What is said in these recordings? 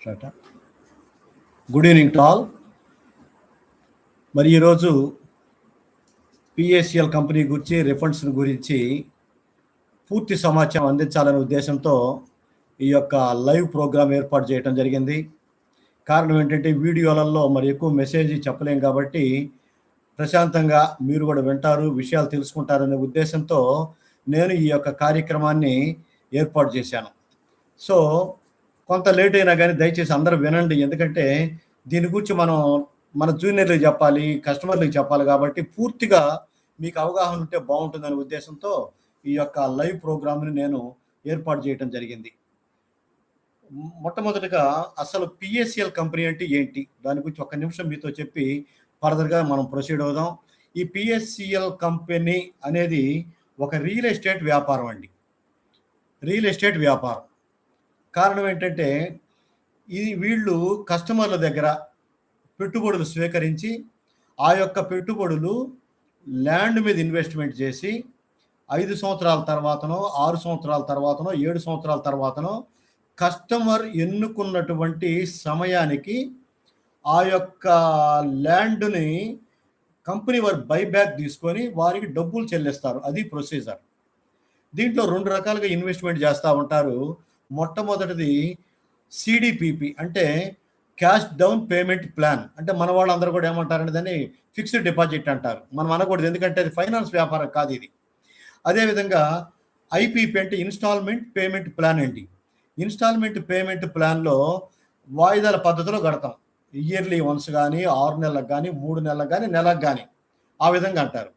Start. Good evening to all. మరి ఈరోజు PSCL company గురించి, రిఫండ్స్ గురించి పూర్తి సమాచారం అందించాలనే ఉద్దేశంతో ఈ యొక్క లైవ్ ప్రోగ్రామ్ ఏర్పాటు చేయడం జరిగింది. కారణం ఏంటంటే వీడియోలలో మరి ఎక్కువ మెసేజ్ చెప్పలేం కాబట్టి ప్రశాంతంగా మీరు కూడా వింటారు, విషయాలు తెలుసుకుంటారనే ఉద్దేశంతో నేను ఈ యొక్క కార్యక్రమాన్ని ఏర్పాటు చేశాను. సో కొంత లేట్ అయినా కానీ దయచేసి అందరూ వినండి. ఎందుకంటే దీని గురించి మన జూనియర్లకు చెప్పాలి, కస్టమర్లకు చెప్పాలి కాబట్టి పూర్తిగా మీకు అవగాహన ఉంటే బాగుంటుందనే ఉద్దేశంతో ఈ యొక్క లైవ్ ప్రోగ్రామ్ని నేను ఏర్పాటు చేయడం జరిగింది. మొట్టమొదటిగా అసలు పిఎస్సిఎల్ కంపెనీ అంటే ఏంటి, దాని గురించి ఒక్క నిమిషం మీతో చెప్పి ఫర్దర్గా మనం ప్రొసీడ్ అవుదాం. ఈ పిఎస్సిఎల్ కంపెనీ అనేది ఒక రియల్ ఎస్టేట్ వ్యాపారం అండి. రియల్ ఎస్టేట్ వ్యాపారం కారణం ఏంటంటే వీళ్ళు కస్టమర్ల దగ్గర పెట్టుబడులు స్వీకరించి ఆ యొక్క పెట్టుబడులు ల్యాండ్ మీద ఇన్వెస్ట్మెంట్ చేసి 5 సంవత్సరాల తర్వాతనో 6 సంవత్సరాల తర్వాతనో 7 సంవత్సరాల తర్వాతనో కస్టమర్ ఎన్నుకున్నటువంటి సమయానికి ఆ యొక్క ల్యాండ్ని కంపెనీ వారు బైబ్యాక్ తీసుకొని వారికి డబ్బులు చెల్లిస్తారు. అది ప్రొసీజర్. దీంట్లో 2 రకాలుగా ఇన్వెస్ట్మెంట్ చేస్తూ ఉంటారు. మొట్టమొదటిది సిడిపిపి అంటే క్యాష్ డౌన్ పేమెంట్ ప్లాన్. అంటే మన వాళ్ళందరూ కూడా ఏమంటారంటే దాన్ని ఫిక్స్డ్ డిపాజిట్ అంటారు. మనం అనకూడదు, ఎందుకంటే అది ఫైనాన్స్ వ్యాపారం కాదు ఇది. అదేవిధంగా ఐపీపీ అంటే ఇన్స్టాల్మెంట్ పేమెంట్ ప్లాన్ అండి. ఇన్స్టాల్మెంట్ పేమెంట్ ప్లాన్లో వాయిదాల పద్ధతిలో కడతాం. ఇయర్లీ వన్స్ కానీ 6 నెలలకు కానీ 3 నెలలకు కానీ నెలకు కానీ ఆ విధంగా అంటారు.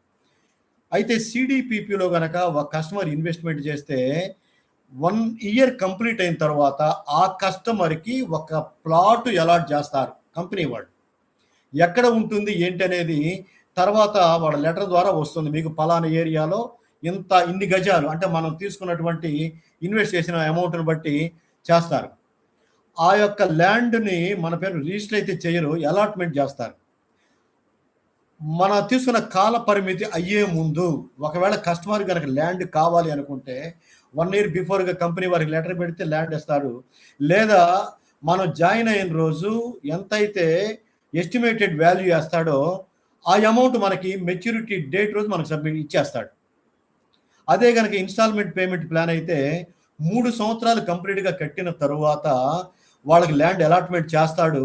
అయితే సిడిపిపిలో కనుక ఒక కస్టమర్ ఇన్వెస్ట్మెంట్ చేస్తే 1 ఇయర్ కంప్లీట్ అయిన తర్వాత ఆ కస్టమర్కి ఒక ప్లాట్ అలాట్ చేస్తారు కంపెనీ వాళ్ళు. ఎక్కడ ఉంటుంది ఏంటి అనేది తర్వాత వాళ్ళ లెటర్ ద్వారా వస్తుంది. మీకు పలానా ఏరియాలో ఇన్ని గజాలు అంటే మనం తీసుకున్నటువంటి ఇన్వెస్ట్ చేసిన అమౌంట్ని బట్టి చేస్తారు. ఆ యొక్క ల్యాండ్ని మన పేరు రిజిస్టర్ అయితే చేయరు, అలాట్మెంట్ చేస్తారు. మన తీసుకున్న కాల పరిమితి అయ్యే ముందు ఒకవేళ కస్టమర్ కనుక ల్యాండ్ కావాలి అనుకుంటే 1 ఇయర్ బిఫోర్గా కంపెనీ వారికి లెటర్ పెడితే ల్యాండ్ ఇస్తారు. లేదా మనం జాయిన్ అయిన రోజు ఎంతైతే ఎస్టిమేటెడ్ వాల్యూ వేస్తాడో ఆ అమౌంట్ మనకి మెచ్యూరిటీ డేట్ రోజు మనకు సబ్మిట్ ఇచ్చేస్తాడు. అదే కనుక ఇన్స్టాల్మెంట్ పేమెంట్ ప్లాన్ అయితే 3 సంవత్సరాలు కంప్లీట్గా కట్టిన తరువాత వాళ్ళకి ల్యాండ్ అలాట్మెంట్ చేస్తాడు.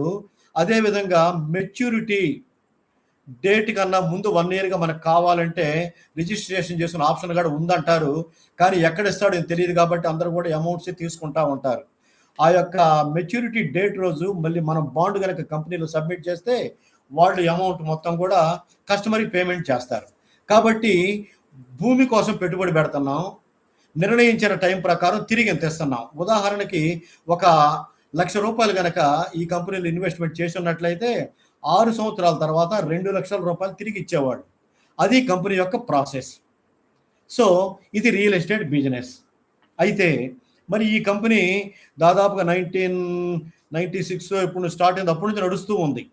అదేవిధంగా మెచ్యూరిటీ డేట్ కన్నా ముందు 1 ఇయర్గా మనకు కావాలంటే రిజిస్ట్రేషన్ చేసుకున్న ఆప్షన్ కూడా ఉందంటారు. కానీ ఎక్కడ ఇస్తాడో తెలియదు కాబట్టి అందరూ కూడా అమౌంట్స్ తీసుకుంటా ఉంటారు. ఆ యొక్క మెచ్యూరిటీ డేట్ రోజు మళ్ళీ మనం బాండ్ కనుక కంపెనీలో సబ్మిట్ చేస్తే వాళ్ళు అమౌంట్ మొత్తం కూడా కస్టమర్కి పేమెంట్ చేస్తారు. కాబట్టి భూమి కోసం పెట్టుబడి పెడుతున్నాం, నిర్ణయించిన టైం ప్రకారం తిరిగి ఎంత ఇస్తున్నాం. ఉదాహరణకి 1 లక్ష రూపాయలు కనుక ఈ కంపెనీలో ఇన్వెస్ట్మెంట్ చేసి ఉన్నట్లయితే 6 సంవత్సరాల తర్వాత 2 లక్షల రూపాయలు తిరిగి ఇచ్చేవాడు. అది కంపెనీ యొక్క ప్రాసెస్. సో ఇది రియల్ ఎస్టేట్ బిజినెస్. అయితే మరి ఈ కంపెనీ దాదాపుగా 1996 ఇప్పుడు స్టార్ట్ అయింది, అప్పటి నుంచి నడుస్తూ ఉంది.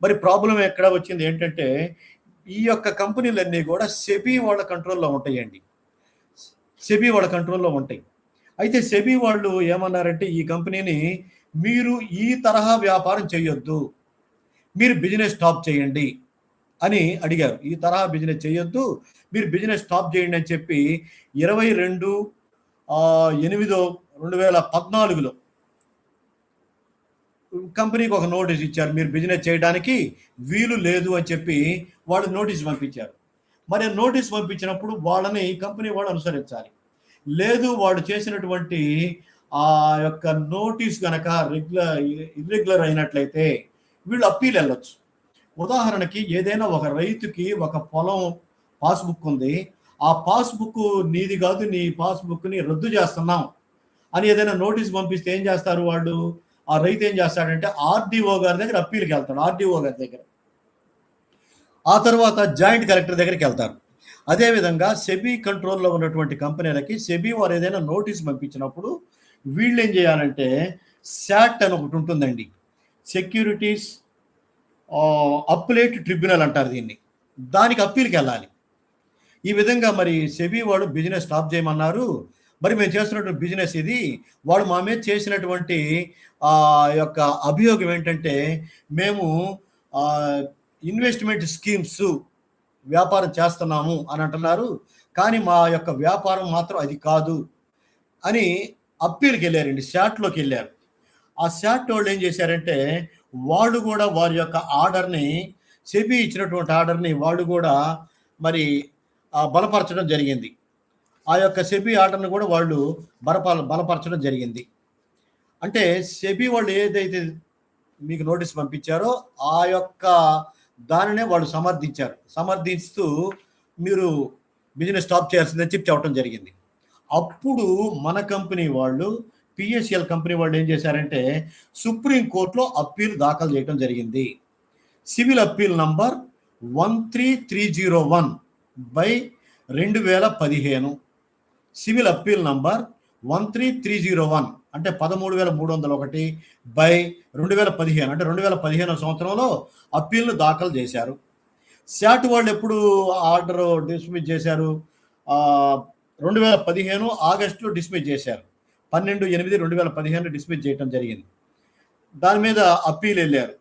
మరి ప్రాబ్లం ఎక్కడ వచ్చింది ఏంటంటే ఈ యొక్క కంపెనీలన్నీ కూడా సెబీ వాళ్ళ కంట్రోల్లో ఉంటాయండి. సెబీ వాళ్ళ కంట్రోల్లో ఉంటాయి. అయితే సెబీ వాళ్ళు ఏమన్నారంటే ఈ కంపెనీని మీరు ఈ తరహా వ్యాపారం చేయొద్దు, మీరు బిజినెస్ స్టాప్ చేయండి అని అడిగారు. ఈ తరహా బిజినెస్ చేయొద్దు, మీరు బిజినెస్ స్టాప్ చేయండి అని చెప్పి 22/8/2014లో కంపెనీకి ఒక నోటీస్ ఇచ్చారు. మీరు బిజినెస్ చేయడానికి వీలు లేదు అని చెప్పి వాళ్ళు నోటీస్ పంపించారు. మరి నోటీస్ పంపించినప్పుడు వాళ్ళని కంపెనీ వాళ్ళు అనుసరించాలి. లేదు వాడు చేసినటువంటి ఆ యొక్క నోటీస్ కనుక ఇర్రెగ్యులర్ అయినట్లయితే వీళ్ళు అప్పీల్ వెళ్ళొచ్చు. ఉదాహరణకి ఏదైనా ఒక రైతుకి ఒక పొలం పాస్బుక్ ఉంది, ఆ పాస్బుక్ నీది కాదు, నీ పాస్బుక్ని రద్దు చేస్తున్నాం అని ఏదైనా నోటీస్ పంపిస్తే ఏం చేస్తారు వాళ్ళు, ఆ రైతు ఏం చేస్తాడంటే ఆర్డీఓ గారి దగ్గర అప్పీల్కి వెళ్తాడు. ఆర్డీఓ గారి దగ్గర ఆ తర్వాత జాయింట్ కలెక్టర్ దగ్గరికి వెళ్తారు. అదేవిధంగా సెబీ కంట్రోల్లో ఉన్నటువంటి కంపెనీలకి సెబీ వారు ఏదైనా నోటీస్ పంపించినప్పుడు వీళ్ళు ఏం చేయాలంటే శాట్ అని ఒకటి ఉంటుందండి, సెక్యూరిటీస్ అప్పీలేట్ ట్రిబ్యునల్ అంటారు దీన్ని, దానికి అప్పీల్కి వెళ్ళాలి. ఈ విధంగా మరి సెబీ వాడు బిజినెస్ స్టాప్ చేయమన్నారు. మరి మేము చేస్తున్నటువంటి బిజినెస్ ఇది. వాడు మా మీద చేసినటువంటి యొక్క అభియోగం ఏంటంటే, మేము ఇన్వెస్ట్‌మెంట్ స్కీమ్స్ వ్యాపారం చేస్తున్నాము అని అంటున్నారు. కానీ మా యొక్క వ్యాపారం మాత్రం అది కాదు అని అప్పీల్‌కెళ్లారండి. శాట్‌లోకెళ్లారు. ఆ శాట్ వాళ్ళు ఏం చేశారంటే, వాళ్ళు కూడా వారి యొక్క ఆర్డర్‌ని సెబీ ఇచ్చినటువంటి ఆర్డర్‌ని వాళ్ళు కూడా మరి బలపరచడం జరిగింది. ఆ యొక్క సెబీ ఆర్డర్‌ని కూడా వాళ్ళు బలపరచడం జరిగింది. అంటే సెబీ వాళ్ళు ఏదైతే మీకు నోటీస్ పంపించారో ఆ యొక్క దానినే వాళ్ళు సమర్థించారు. సమర్థిస్తూ మీరు బిజినెస్ స్టాప్ చేయాల్సిందని చెప్పడం జరిగింది. అప్పుడు మన కంపెనీ వాళ్ళు పిఎస్సిఎల్ కంపెనీ వాళ్ళు ఏం చేశారంటే సుప్రీం కోర్టులో అప్పీల్ దాఖలు చేయడం జరిగింది. Civil appeal number 13301/2015 civil appeal number 13301 అంటే 13,301/2015 అంటే 2015 సంవత్సరంలో అప్పీల్ను దాఖలు చేశారు. శాట్ వాళ్ళు ఎప్పుడు ఆర్డర్ డిస్మిస్ చేశారు? 2015 ఆగస్టులో డిస్మిస్ చేశారు. 12/8/2015 డిస్మిస్ చేయడం జరిగింది. దాని మీద అప్పీల్ వెళ్ళారు.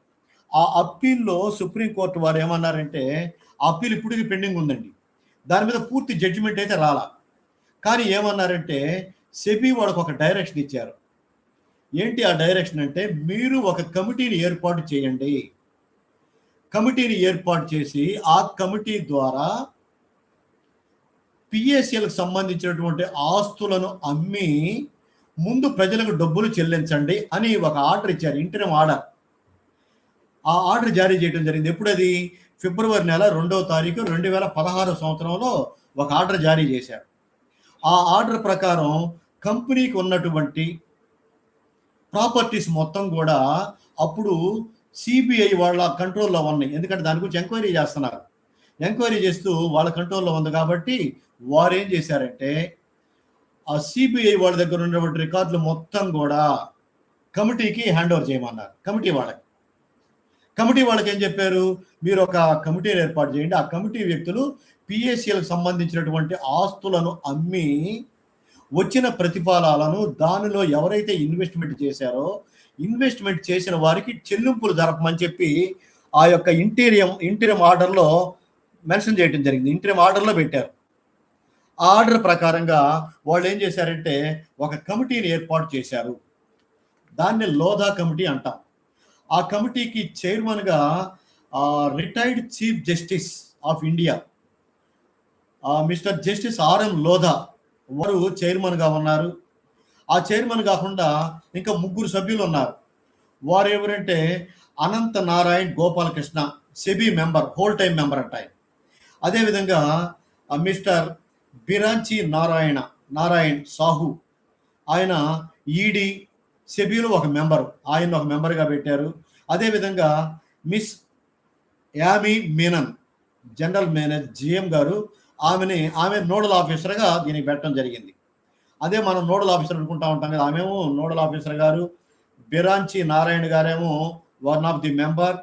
ఆ అప్పీల్లో సుప్రీంకోర్టు వారు ఏమన్నారంటే అప్పీల్ ఇప్పటికీ పెండింగ్ ఉందండి. దాని మీద పూర్తి జడ్జిమెంట్ అయితే రాలా. కానీ ఏమన్నారంటే సెబీ వాళ్ళకు ఒక డైరెక్షన్ ఇచ్చారు. ఏంటి ఆ డైరెక్షన్ అంటే, మీరు ఒక కమిటీని ఏర్పాటు చేయండి. కమిటీని ఏర్పాటు చేసి ఆ కమిటీ ద్వారా పిఎస్సిఎల్కి సంబంధించినటువంటి ఆస్తులను అమ్మి ముందు ప్రజలకు డబ్బులు చెల్లించండి అని ఒక ఆర్డర్ ఇచ్చారు. Interim order. ఆ ఆర్డర్ జారీ చేయడం జరిగింది. ఎప్పుడది? ఫిబ్రవరి నెల 2వ తారీఖు 2016 సంవత్సరంలో ఒక ఆర్డర్ జారీ చేశారు. ఆ ఆర్డర్ ప్రకారం కంపెనీకి ఉన్నటువంటి ప్రాపర్టీస్ మొత్తం కూడా అప్పుడు సిబిఐ వాళ్ళ కంట్రోల్లో ఉన్నాయి. ఎందుకంటే దాని గురించి ఎంక్వైరీ చేస్తున్నారు. ఎంక్వైరీ చేస్తూ వాళ్ళ కంట్రోల్లో ఉంది కాబట్టి వారు ఏం చేశారంటే ఆ సిబిఐ వాళ్ళ దగ్గర ఉన్నటువంటి రికార్డులు మొత్తం కూడా కమిటీకి హ్యాండ్ ఓవర్ చేయమన్నారు. కమిటీ వాళ్ళకి ఏం చెప్పారు? మీరు ఒక కమిటీని ఏర్పాటు చేయండి. ఆ కమిటీ వ్యక్తులు పిఎస్సిఎల్కి సంబంధించినటువంటి ఆస్తులను అమ్మి వచ్చిన ప్రతిఫలాలను దానిలో ఎవరైతే ఇన్వెస్ట్మెంట్ చేశారో ఇన్వెస్ట్మెంట్ చేసిన వారికి చెల్లింపులు జరపమని చెప్పి ఆ యొక్క ఇంటీరియం ఆర్డర్లో మెన్షన్ చేయడం జరిగింది. ఇంటీరియం ఆర్డర్లో పెట్టారు. ఆ ఆర్డర్ ప్రకారంగా వాళ్ళు ఏం చేశారంటే ఒక కమిటీని ఏర్పాటు చేశారు. దాన్ని లోధా కమిటీ అంటాం. ఆ కమిటీకి చైర్మన్గా retired chief justice of India mister justice RM Lodha వారు చైర్మన్గా ఉన్నారు. ఆ చైర్మన్ కాకుండా ఇంకా 3 సభ్యులు ఉన్నారు. వారు ఎవరంటే Anantha Narayan Gopalakrishna SEBI member, whole time member అంటాయి. అదేవిధంగా మిస్టర్ బిరాంచి నారాయణ్ సాహు, ఆయన ఈడీ సెబీలో ఒక మెంబరు, ఆయన ఒక మెంబర్గా పెట్టారు. అదేవిధంగా miss Yami Menon general manager GM గారు, ఆమె నోడల్ ఆఫీసర్గా దీనికి పెట్టడం జరిగింది. అదే మనం నోడల్ ఆఫీసర్ అనుకుంటా ఉంటాం కదా, ఆమెమో నోడల్ ఆఫీసర్ గారు, బిరాంచి నారాయణ గారేమో 1 ఆఫ్ ది మెంబర్,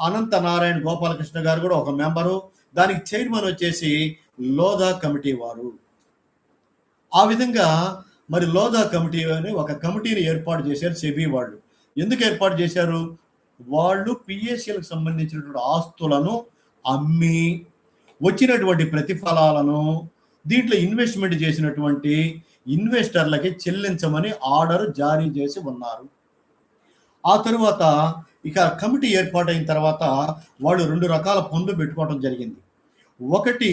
అనంత నారాయణ గోపాలకృష్ణ గారు కూడా ఒక మెంబరు. దానికి చైర్మన్ వచ్చేసి లోధా కమిటీ వారు. ఆ విధంగా మరి లోధా కమిటీ అని ఒక కమిటీని ఏర్పాటు చేశారు సెబీ వాళ్ళు. ఎందుకు ఏర్పాటు చేశారు? వాళ్ళు పిఎస్సిఎల్కి సంబంధించినటువంటి ఆస్తులను అమ్మి వచ్చినటువంటి ప్రతిఫలాలను దీంట్లో ఇన్వెస్ట్మెంట్ చేసినటువంటి ఇన్వెస్టర్లకి చెల్లించమని ఆర్డర్ జారీ చేసి ఉన్నారు. ఆ తరువాత ఇక కమిటీ ఏర్పాటైన తర్వాత వాళ్ళు 2 రకాల పనులు పెట్టుకోవడం జరిగింది. ఒకటి,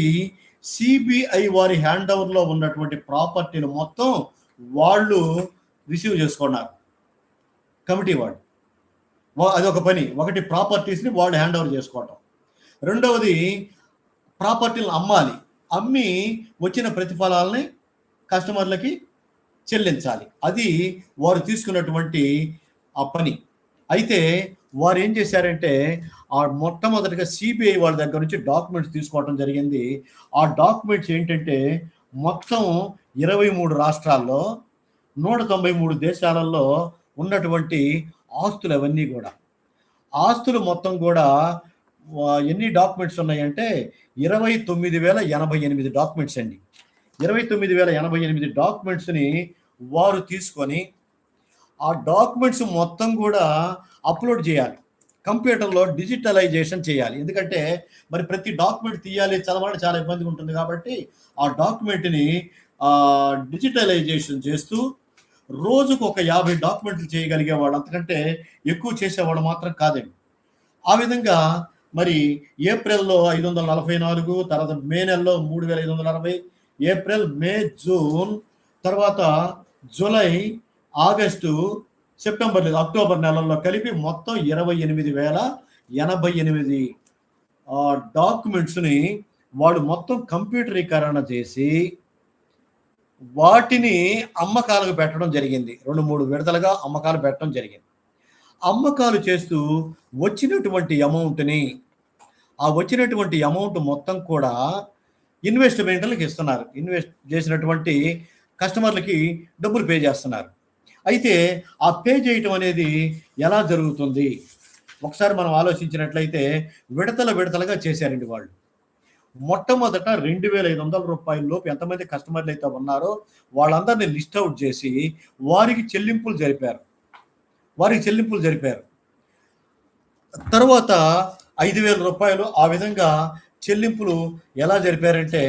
సిబిఐ వారి హ్యాండ్ ఓవర్లో ఉన్నటువంటి ప్రాపర్టీలు మొత్తం వాళ్ళు రిసీవ్ చేసుకున్నారు. కమిటీ వాళ్ళు అదొక పని. ఒకటి, ప్రాపర్టీస్ని వాళ్ళు హ్యాండ్ ఓవర్ చేసుకోవటం. రెండవది, ప్రాపర్టీలను అమ్మాలి. అమ్మి వచ్చిన ప్రతిఫలాలని కస్టమర్లకి చెల్లించాలి. అది వారు తీసుకున్నటువంటి ఆ పని. అయితే వారు ఏం చేశారంటే మొట్టమొదటిగా సిబిఐ వాళ్ళ దగ్గర నుంచి డాక్యుమెంట్స్ తీసుకోవడం జరిగింది. ఆ డాక్యుమెంట్స్ ఏంటంటే మొత్తం 23 రాష్ట్రాల్లో 193 దేశాలలో ఉన్నటువంటి ఆస్తులు అవన్నీ కూడా. ఆస్తులు మొత్తం కూడా ఎన్ని డాక్యుమెంట్స్ ఉన్నాయంటే 29,088 డాక్యుమెంట్స్ అండి. 29,088 డాక్యుమెంట్స్ని వారు తీసుకొని ఆ డాక్యుమెంట్స్ మొత్తం కూడా అప్లోడ్ చేయాలి, కంప్యూటర్లో డిజిటలైజేషన్ చేయాలి. ఎందుకంటే మరి ప్రతి డాక్యుమెంట్ తీయాలి, చదవడం చాలా ఇబ్బందిగా ఉంటుంది కాబట్టి ఆ డాక్యుమెంట్ని డిజిటలైజేషన్ చేస్తూ రోజుకు ఒక 50 డాక్యుమెంట్లు చేయగలిగేవాడు, అంతకంటే ఎక్కువ చేసేవాడు మాత్రం కాదండి. ఆ విధంగా మరి ఏప్రిల్లో 544, తర్వాత మే నెలలో 3,560, ఏప్రిల్, మే, జూన్, తర్వాత జూలై, ఆగస్టు, సెప్టెంబర్ లేదు అక్టోబర్ నెలల్లో కలిపి మొత్తం 28,088 డాక్యుమెంట్స్ని వాడు మొత్తం కంప్యూటరీకరణ చేసి వాటిని అమ్మకాలకు పెట్టడం జరిగింది. 2-3 విడతలుగా అమ్మకాలు పెట్టడం జరిగింది. అమ్మకాలు చేస్తూ వచ్చినటువంటి అమౌంట్ని, ఆ వచ్చినటువంటి అమౌంట్ మొత్తం కూడా ఇన్వెస్ట్మెంట్లకు ఇస్తున్నారు. ఇన్వెస్ట్ చేసినటువంటి కస్టమర్లకి డబ్బులు పే చేస్తున్నారు. అయితే ఆ పే చేయటం అనేది ఎలా జరుగుతుంది ఒకసారి మనం ఆలోచించినట్లయితే విడతలుగా చేశారండి వాళ్ళు. మొట్టమొదట 2,500 రూపాయల లోపు ఎంతమంది కస్టమర్లు అయితే ఉన్నారో వాళ్ళందరినీ లిస్ట్ అవుట్ చేసి వారికి చెల్లింపులు జరిపారు. తర్వాత 5,000 రూపాయలు ఆ విధంగా చెల్లింపులు ఎలా జరిపారంటే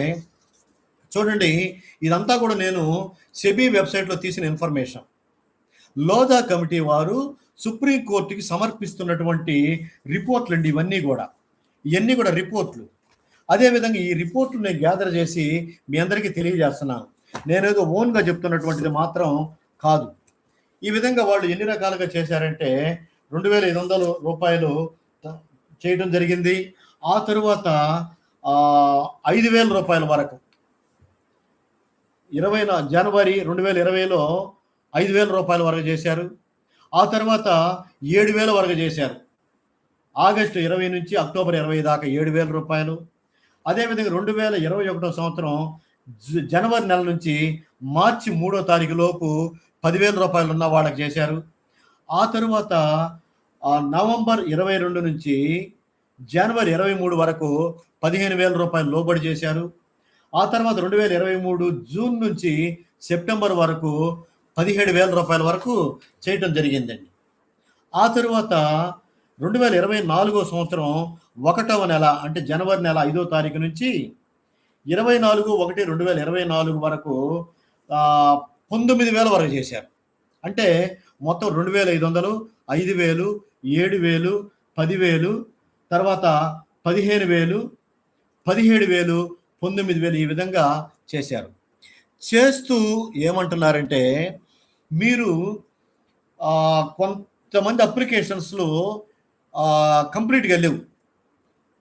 చూడండి, ఇదంతా కూడా నేను సెబీ వెబ్సైట్లో తీసిన ఇన్ఫర్మేషన్. లోధా కమిటీ వారు సుప్రీంకోర్టుకి సమర్పిస్తున్నటువంటి రిపోర్ట్లు అండి ఇవన్నీ కూడా రిపోర్ట్లు. అదేవిధంగా ఈ రిపోర్ట్లు నేను గ్యాదర్ చేసి మీ అందరికీ తెలియజేస్తున్నాను. నేనేదో ఓన్గా చెప్తున్నటువంటిది మాత్రం కాదు. ఈ విధంగా వాళ్ళు ఎన్ని రకాలుగా చేశారంటే 2,500 రూపాయలు చేయడం జరిగింది. ఆ తరువాత 5,000 రూపాయల వరకు జనవరి 2020లో 5,000 రూపాయల వరకు చేశారు. ఆ తర్వాత 7,000 వరకు చేశారు. ఆగస్టు 20 నుంచి అక్టోబర్ 20 దాకా 7,000 రూపాయలు. అదేవిధంగా 2021 సంవత్సరం జనవరి నెల నుంచి మార్చి 3వ తారీఖు లోపు 10,000 రూపాయలు ఉన్న వాళ్ళకి చేశారు. ఆ తరువాత నవంబర్ 22 నుంచి జనవరి 23 వరకు 15,000 రూపాయలు లోబడి చేశారు. ఆ తర్వాత 2023 జూన్ నుంచి సెప్టెంబర్ వరకు 17,000 రూపాయల వరకు చేయటం జరిగిందండి. ఆ తరువాత 2024 సంవత్సరం 1వ నెల అంటే జనవరి నెల 5వ తారీఖు నుంచి 24/1/2024 వరకు 19,000 వరకు చేశారు. అంటే మొత్తం 2,500, 5,000, 7,000, 10,000, తర్వాత 15,000, 17,000, 19,000 ఈ విధంగా చేశారు. చేస్తూ ఏమంటున్నారంటే మీరు కొంతమంది అప్లికేషన్స్లో కంప్లీట్గా లేవు,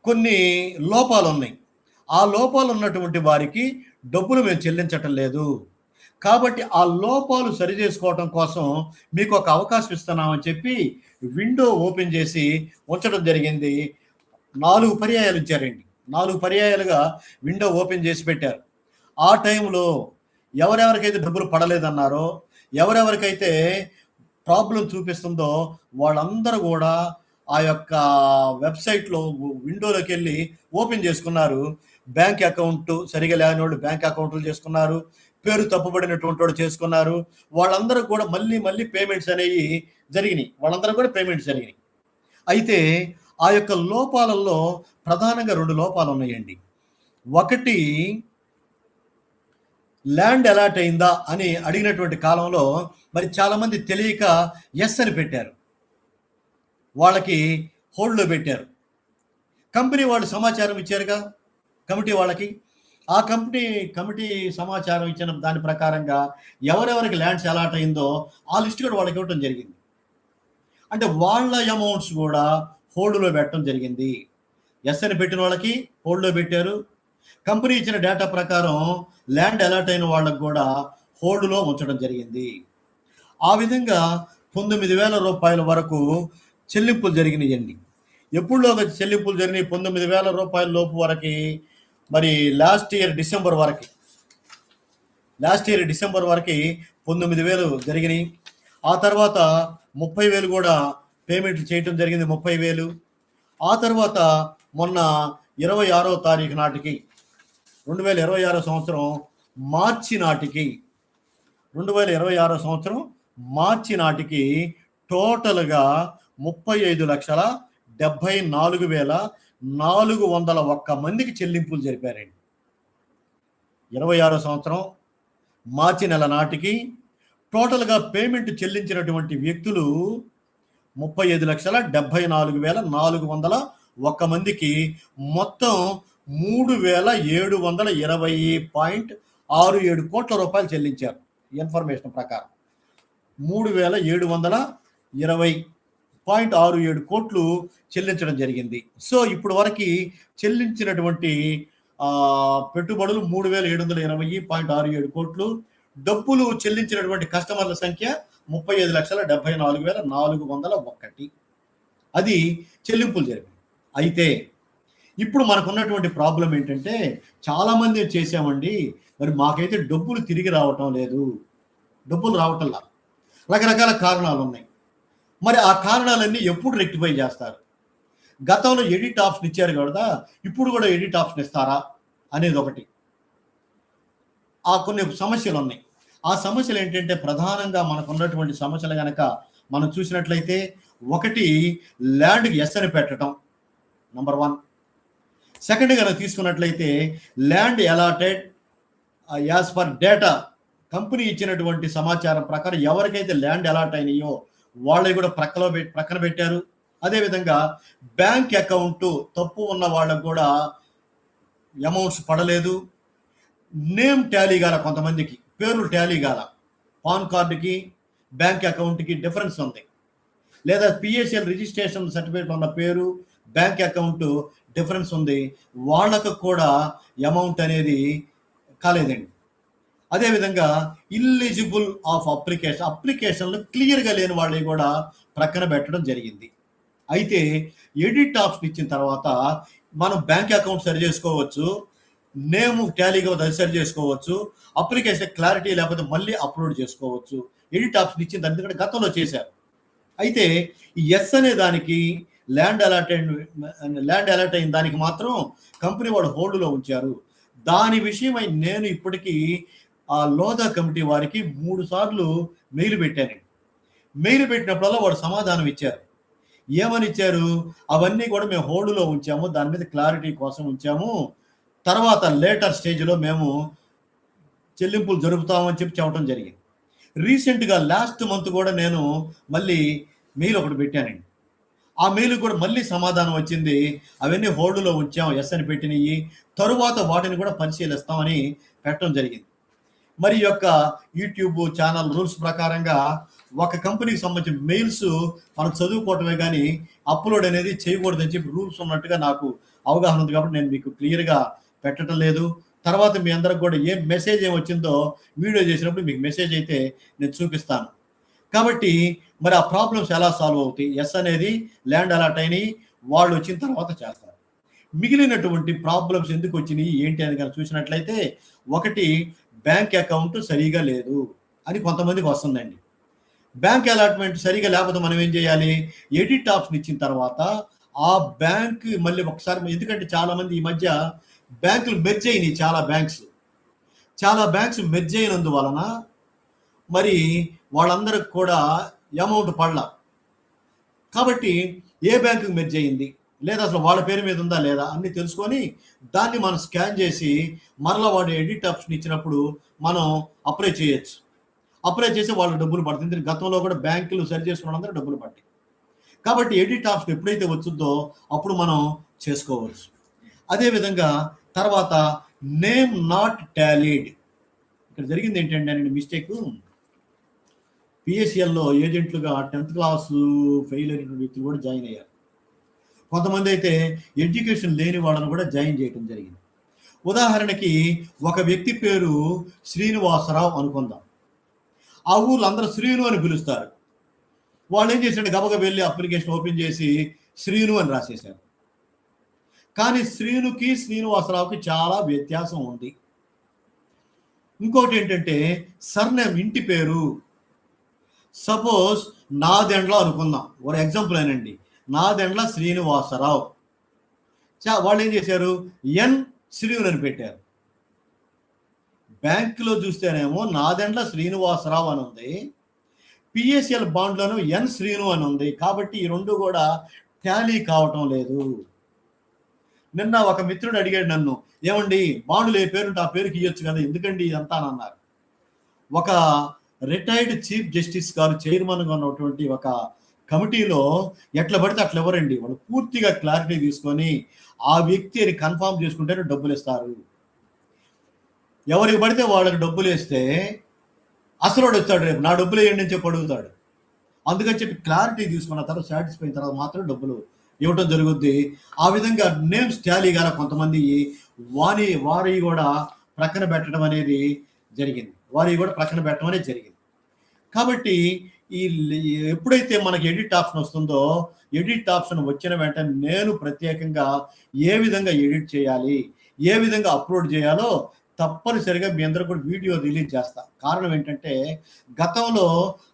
కొన్ని లోపాలు ఉన్నాయి. ఆ లోపాలు ఉన్నటువంటి వారికి డబ్బులు మేము చెల్లించటం లేదు. కాబట్టి ఆ లోపాలు సరి చేసుకోవటం కోసం మీకు ఒక అవకాశం ఇస్తున్నామని చెప్పి విండో ఓపెన్ చేసి ఉంచడం జరిగింది. 4 పర్యాయాలు ఇచ్చారండి. 4 పర్యాయాలుగా విండో ఓపెన్ చేసి పెట్టారు. ఆ టైంలో ఎవరెవరికైతే డబ్బులు పడలేదన్నారో, ఎవరెవరికైతే ప్రాబ్లం చూపిస్తుందో వాళ్ళందరూ కూడా ఆ యొక్క వెబ్సైట్లో విండోలోకి వెళ్ళి ఓపెన్ చేసుకున్నారు. బ్యాంక్ అకౌంట్ సరిగా లేని వాళ్ళు బ్యాంక్ అకౌంట్లు చేసుకున్నారు, పేరు తప్పుబడినటువంటి వాడు చేసుకున్నారు. వాళ్ళందరూ కూడా మళ్ళీ పేమెంట్స్ అనేవి జరిగినాయి. అయితే ఆ యొక్క లోపాలలో ప్రధానంగా 2 లోపాలు ఉన్నాయండి. ఒకటి, ల్యాండ్ అలాట్ అయిందా అని అడిగినటువంటి కాలంలో మరి చాలామంది తెలియక ఎస్ అని పెట్టారు, వాళ్ళకి హోల్డ్లో పెట్టారు. కంపెనీ వాళ్ళు సమాచారం ఇచ్చారుగా కమిటీ వాళ్ళకి. ఆ కమిటీ సమాచారం ఇచ్చిన దాని ప్రకారంగా ఎవరెవరికి ల్యాండ్స్ అలాట్ అయిందో ఆ లిస్ట్ కూడా వాళ్ళకి ఇవ్వటం జరిగింది. అంటే వాళ్ళ అమౌంట్స్ కూడా హోల్డ్లో పెట్టడం జరిగింది. ఎస్ అని పెట్టిన వాళ్ళకి హోల్డ్లో పెట్టారు. కంపెనీ ఇచ్చిన డేటా ప్రకారం ల్యాండ్ అలాట్ అయిన వాళ్ళకు కూడా హోల్డ్లో ఉంచడం జరిగింది. ఆ విధంగా 9,000 రూపాయల వరకు చెల్లింపులు జరిగినాయండి. ఎప్పుడులోగా చెల్లింపులు జరిగినాయి? 9,000 రూపాయల లోపు వరకు మరి లాస్ట్ ఇయర్ డిసెంబర్ వరకు 9,000 జరిగినాయి. ఆ తర్వాత 30,000 కూడా పేమెంట్లు చేయటం జరిగింది, 30,000. ఆ తర్వాత మొన్న 26వ తారీఖు నాటికి 2026 సంవత్సరం మార్చి నాటికి 2026 సంవత్సరం మార్చి నాటికి టోటల్గా 35,74,401 మందికి చెల్లింపులు జరిపారండి. 26 సంవత్సరం మార్చి నెల నాటికి టోటల్గా పేమెంట్ చెల్లించినటువంటి వ్యక్తులు 35,74,401 మందికి మొత్తం 3,720.67 కోట్ల రూపాయలు చెల్లించారు. ఇన్ఫర్మేషన్ ప్రకారం 3,720.67 కోట్లు చెల్లించడం జరిగింది. సో ఇప్పుడు వరకు చెల్లించినటువంటి పెట్టుబడులు 3,720.67 కోట్లు. డబ్బులు చెల్లించినటువంటి కస్టమర్ల సంఖ్య 35,74,401. అది చెల్లింపులు జరిగింది. అయితే ఇప్పుడు మనకున్నటువంటి ప్రాబ్లం ఏంటంటే, చాలామంది చేసామండి, మరి మాకైతే డబ్బులు తిరిగి రావటం లేదు, డబ్బులు రావటంలా, రకరకాల కారణాలు ఉన్నాయి. మరి ఆ కారణాలన్నీ ఎప్పుడు రెక్టిఫై చేస్తారు? గతంలో ఎడిట్ ఆప్షన్ ఇచ్చారు కదా, ఇప్పుడు కూడా ఎడిట్ ఆప్షన్ ఇస్తారా అనేది ఒకటి. కొన్ని సమస్యలు ఉన్నాయి. ఆ సమస్యలు ఏంటంటే, ప్రధానంగా మనకు ఉన్నటువంటి సమస్యలు కనుక మనం చూసినట్లయితే, ఒకటి ల్యాండ్కి ఎస్ అని పెట్టడం నంబర్ 1. సెకండ్ కనుక తీసుకున్నట్లయితే land allotted as per data, company ఇచ్చినటువంటి సమాచారం ప్రకారం ఎవరికైతే ల్యాండ్ అలాట్ అయినాయో వాళ్ళవి కూడా ప్రక్కన పెట్టారు. అదేవిధంగా బ్యాంక్ అకౌంట్ తప్పు ఉన్న వాళ్ళకు కూడా అమౌంట్స్ పడలేదు. నేమ్ టాలీ కాల, కొంతమందికి పేర్లు టాలీ కాల, పాన్ కార్డుకి బ్యాంక్ అకౌంట్కి డిఫరెన్స్ ఉంది. లేదా పిఎస్ఎల్ రిజిస్ట్రేషన్ సర్టిఫికేట్ ఉన్న పేరు బ్యాంక్ అకౌంట్ డిఫరెన్స్ ఉంది, వాళ్ళకు కూడా అమౌంట్ అనేది కాలేదండి. అదేవిధంగా ఇల్లిజిబుల్ ఆఫ్ అప్లికేషన్లు క్లియర్గా లేని వాళ్ళని కూడా ప్రక్కన పెట్టడం జరిగింది. అయితే ఎడిట్ ఆప్షన్ ఇచ్చిన తర్వాత మనం బ్యాంక్ అకౌంట్ సరి చేసుకోవచ్చు, నేమ్ టాలీగా సరి చేసుకోవచ్చు, అప్లికేషన్ క్లారిటీ లేకపోతే మళ్ళీ అప్లోడ్ చేసుకోవచ్చు. ఎడిట్ ఆప్షన్ ఇచ్చిన దాని ఎందుకంటే గతంలో చేశారు. అయితే ఈ ఎస్ అనే దానికి ల్యాండ్ అలాట్ అయిన దానికి మాత్రం కంపెనీ వాడు హోల్డ్లో ఉంచారు. దాని విషయమై నేను ఇప్పటికీ ఆ లోదా కమిటీ వారికి 3 సార్లు మెయిల్ పెట్టానండి. మెయిల్ పెట్టినప్పుడల్లా వాడు సమాధానం ఇచ్చారు. ఏమని ఇచ్చారు? అవన్నీ కూడా మేము హోల్డ్లో ఉంచాము, దాని మీద క్లారిటీ కోసం ఉంచాము, తర్వాత లేటర్ స్టేజ్లో మేము చెల్లింపులు జరుపుతామని చెప్పడం జరిగింది. రీసెంట్గా లాస్ట్ మంత్ కూడా నేను మళ్ళీ మెయిల్ ఒకటి పెట్టానండి. ఆ మెయిల్ కూడా మళ్ళీ సమాధానం వచ్చింది, అవన్నీ హోల్డ్లో ఉంచాం, ఎస్ అని పెట్టినవి, తరువాత వాటిని కూడా పరిశీలిస్తామని పెట్టడం జరిగింది. మరి యొక్క యూట్యూబ్ ఛానల్ రూల్స్ ప్రకారంగా ఒక కంపెనీకి సంబంధించిన మెయిల్స్ మనం చదువుకోవటమే కానీ అప్లోడ్ అనేది చేయకూడదని చెప్పి రూల్స్ ఉన్నట్టుగా నాకు అవగాహన ఉంది. కాబట్టి నేను మీకు క్లియర్గా పెట్టడం లేదు. తర్వాత మీ అందరికి కూడా ఏ మెసేజ్ వచ్చిందో వీడియో చేసినప్పుడు మీకు మెసేజ్ అయితే నేను చూపిస్తాను. కాబట్టి మరి ఆ ప్రాబ్లమ్స్ ఎలా సాల్వ్ అవుతాయి? ఎస్ అనేది ల్యాండ్ అలాట్ అయినాయి, వాళ్ళు వచ్చిన తర్వాత చేస్తారు. మిగిలినటువంటి ప్రాబ్లమ్స్ ఎందుకు వచ్చినాయి ఏంటి అని కనుక చూసినట్లయితే, ఒకటి బ్యాంక్ అకౌంట్ సరిగా లేదు అని కొంతమందికి వస్తుందండి. బ్యాంక్ అలాట్మెంట్ సరిగా లేకపోతే మనం ఏం చేయాలి? ఎడిట్ ఆప్షన్ ఇచ్చిన తర్వాత ఆ బ్యాంక్ మళ్ళీ ఒకసారి, ఎందుకంటే చాలామంది ఈ మధ్య బ్యాంకులు మెర్జ్ అయినాయి, చాలా బ్యాంక్స్ మెర్జ్ అయినందువలన మరి వాళ్ళందరికి కూడా అమౌంట్ పడలా. కాబట్టి ఏ బ్యాంకుకి మెర్జ్ అయింది, లేదా అసలు వాళ్ళ పేరు మీద ఉందా లేదా అన్ని తెలుసుకొని దాన్ని మనం స్కాన్ చేసి మరలా వాడు ఎడిట్ ఆప్షన్ ఇచ్చినప్పుడు మనం అప్లై చేయొచ్చు. అప్లై చేసి వాళ్ళు డబ్బులు పడుతుంది. గతంలో కూడా బ్యాంకులు సరి చేసుకున్న అందరూ డబ్బులు పట్టాయి. కాబట్టి ఎడిట్ ఆప్షన్ ఎప్పుడైతే వచ్చిందో అప్పుడు మనం చేసుకోవచ్చు. అదేవిధంగా తర్వాత నేమ్ నాట్ టాలీడ్, ఇక్కడ జరిగింది ఏంటంటే అండి మిస్టేక్, పిఎస్సిఎల్లో ఏజెంట్లుగా 10th క్లాసు ఫెయిల్ అయిన వ్యక్తులు కూడా జాయిన్ అయ్యారు. కొంతమంది అయితే ఎడ్యుకేషన్ లేని వాళ్ళని కూడా జాయిన్ చేయడం జరిగింది. ఉదాహరణకి ఒక వ్యక్తి పేరు శ్రీనివాసరావు అనుకుందాం. ఆ ఊర్లో అందరూ శ్రీను అని పిలుస్తారు. వాళ్ళు ఏం చేశారు? గబగబా వెళ్ళి అప్లికేషన్ ఓపెన్ చేసి శ్రీను అని రాసేశారు. కానీ శ్రీనుకి శ్రీనివాసరావుకి చాలా వ్యత్యాసం ఉంది. ఇంకోటి ఏంటంటే సర్నేమ్, ఇంటి పేరు. సపోజ్ నాదెండ్ల అనుకుందాం, ఒక ఎగ్జాంపుల్ ఏనండి, నాదెండ్ల శ్రీనివాసరావు. వాళ్ళు ఏం చేశారు? ఎన్ శ్రీను అని పెట్టారు. బ్యాంకులో చూస్తేనేమో నాదెండ్ల శ్రీనివాసరావు అని ఉంది, పిఎస్ఎల్ బాండ్లోను ఎన్ శ్రీను అని ఉంది. కాబట్టి ఈ రెండు కూడా టాలీ కావటం లేదు. నిన్న ఒక మిత్రుడు అడిగాడు నన్ను, ఏమండి బాండ్లు ఏ పేరుంటే ఆ పేరుకి ఇవ్వచ్చు కదా, ఎందుకండి ఇదంతా అని అన్నారు. ఒక రిటైర్డ్ చీఫ్ జస్టిస్ గారు చైర్మన్గా ఉన్నటువంటి ఒక కమిటీలో ఎట్లా పడితే అట్లా ఎవరండి, వాళ్ళు పూర్తిగా క్లారిటీ తీసుకొని ఆ వ్యక్తిని కన్ఫామ్ చేసుకుంటేనే డబ్బులు ఇస్తారు. ఎవరికి పడితే వాళ్ళకి డబ్బులు వేస్తే అసలు వాడు వచ్చాడు, రేపు నా డబ్బులు వేయండి అని చెప్పి అడుగుతాడు. అందుకని చెప్పి క్లారిటీ తీసుకున్న తర్వాత సాటిస్ఫై అయిన తర్వాత మాత్రం డబ్బులు ఇవ్వటం జరుగుద్ది. ఆ విధంగా నేమ్స్ టాలీ గల కొంతమంది వారి కూడా ప్రక్కన పెట్టడం అనేది జరిగింది. కాబట్టి ఈ ఎప్పుడైతే మనకి ఎడిట్ ఆప్షన్ వస్తుందో, ఎడిట్ ఆప్షన్ వచ్చిన వెంటనే నేను ప్రత్యేకంగా ఏ విధంగా ఎడిట్ చేయాలి, ఏ విధంగా అప్లోడ్ చేయాలో తప్పనిసరిగా మీ అందరూ కూడా వీడియో రిలీజ్ చేస్తా. కారణం ఏంటంటే గతంలో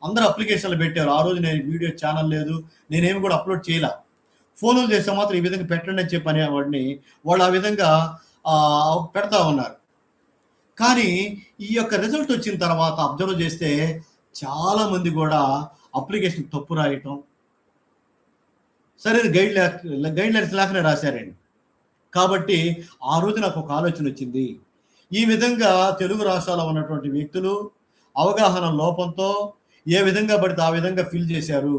అందరూ అప్లికేషన్లు పెట్టారు, ఆ రోజు నేను వీడియో ఛానల్ లేదు, నేనేమి కూడా అప్లోడ్ చేయలే. ఫోన్లు చేస్తే మాత్రం ఈ విధంగా పెట్టండి అని చెప్పి అనేవాడిని, వాళ్ళు ఆ విధంగా పెడతా ఉన్నారు. కానీ ఈ యొక్క రిజల్ట్ వచ్చిన తర్వాత అబ్జర్వ్ చేస్తే చాలా మంది కూడా అప్లికేషన్ తప్పు రాయటం, సరైన గైడ్లైన్స్ లేకనే రాశారండి. కాబట్టి ఆ రోజు నాకు ఒక ఆలోచన వచ్చింది, ఈ విధంగా తెలుగు రాష్ట్రాల్లో ఉన్నటువంటి వ్యక్తులు అవగాహన లోపంతో ఏ విధంగా పడితే ఆ విధంగా ఫిల్ చేశారు,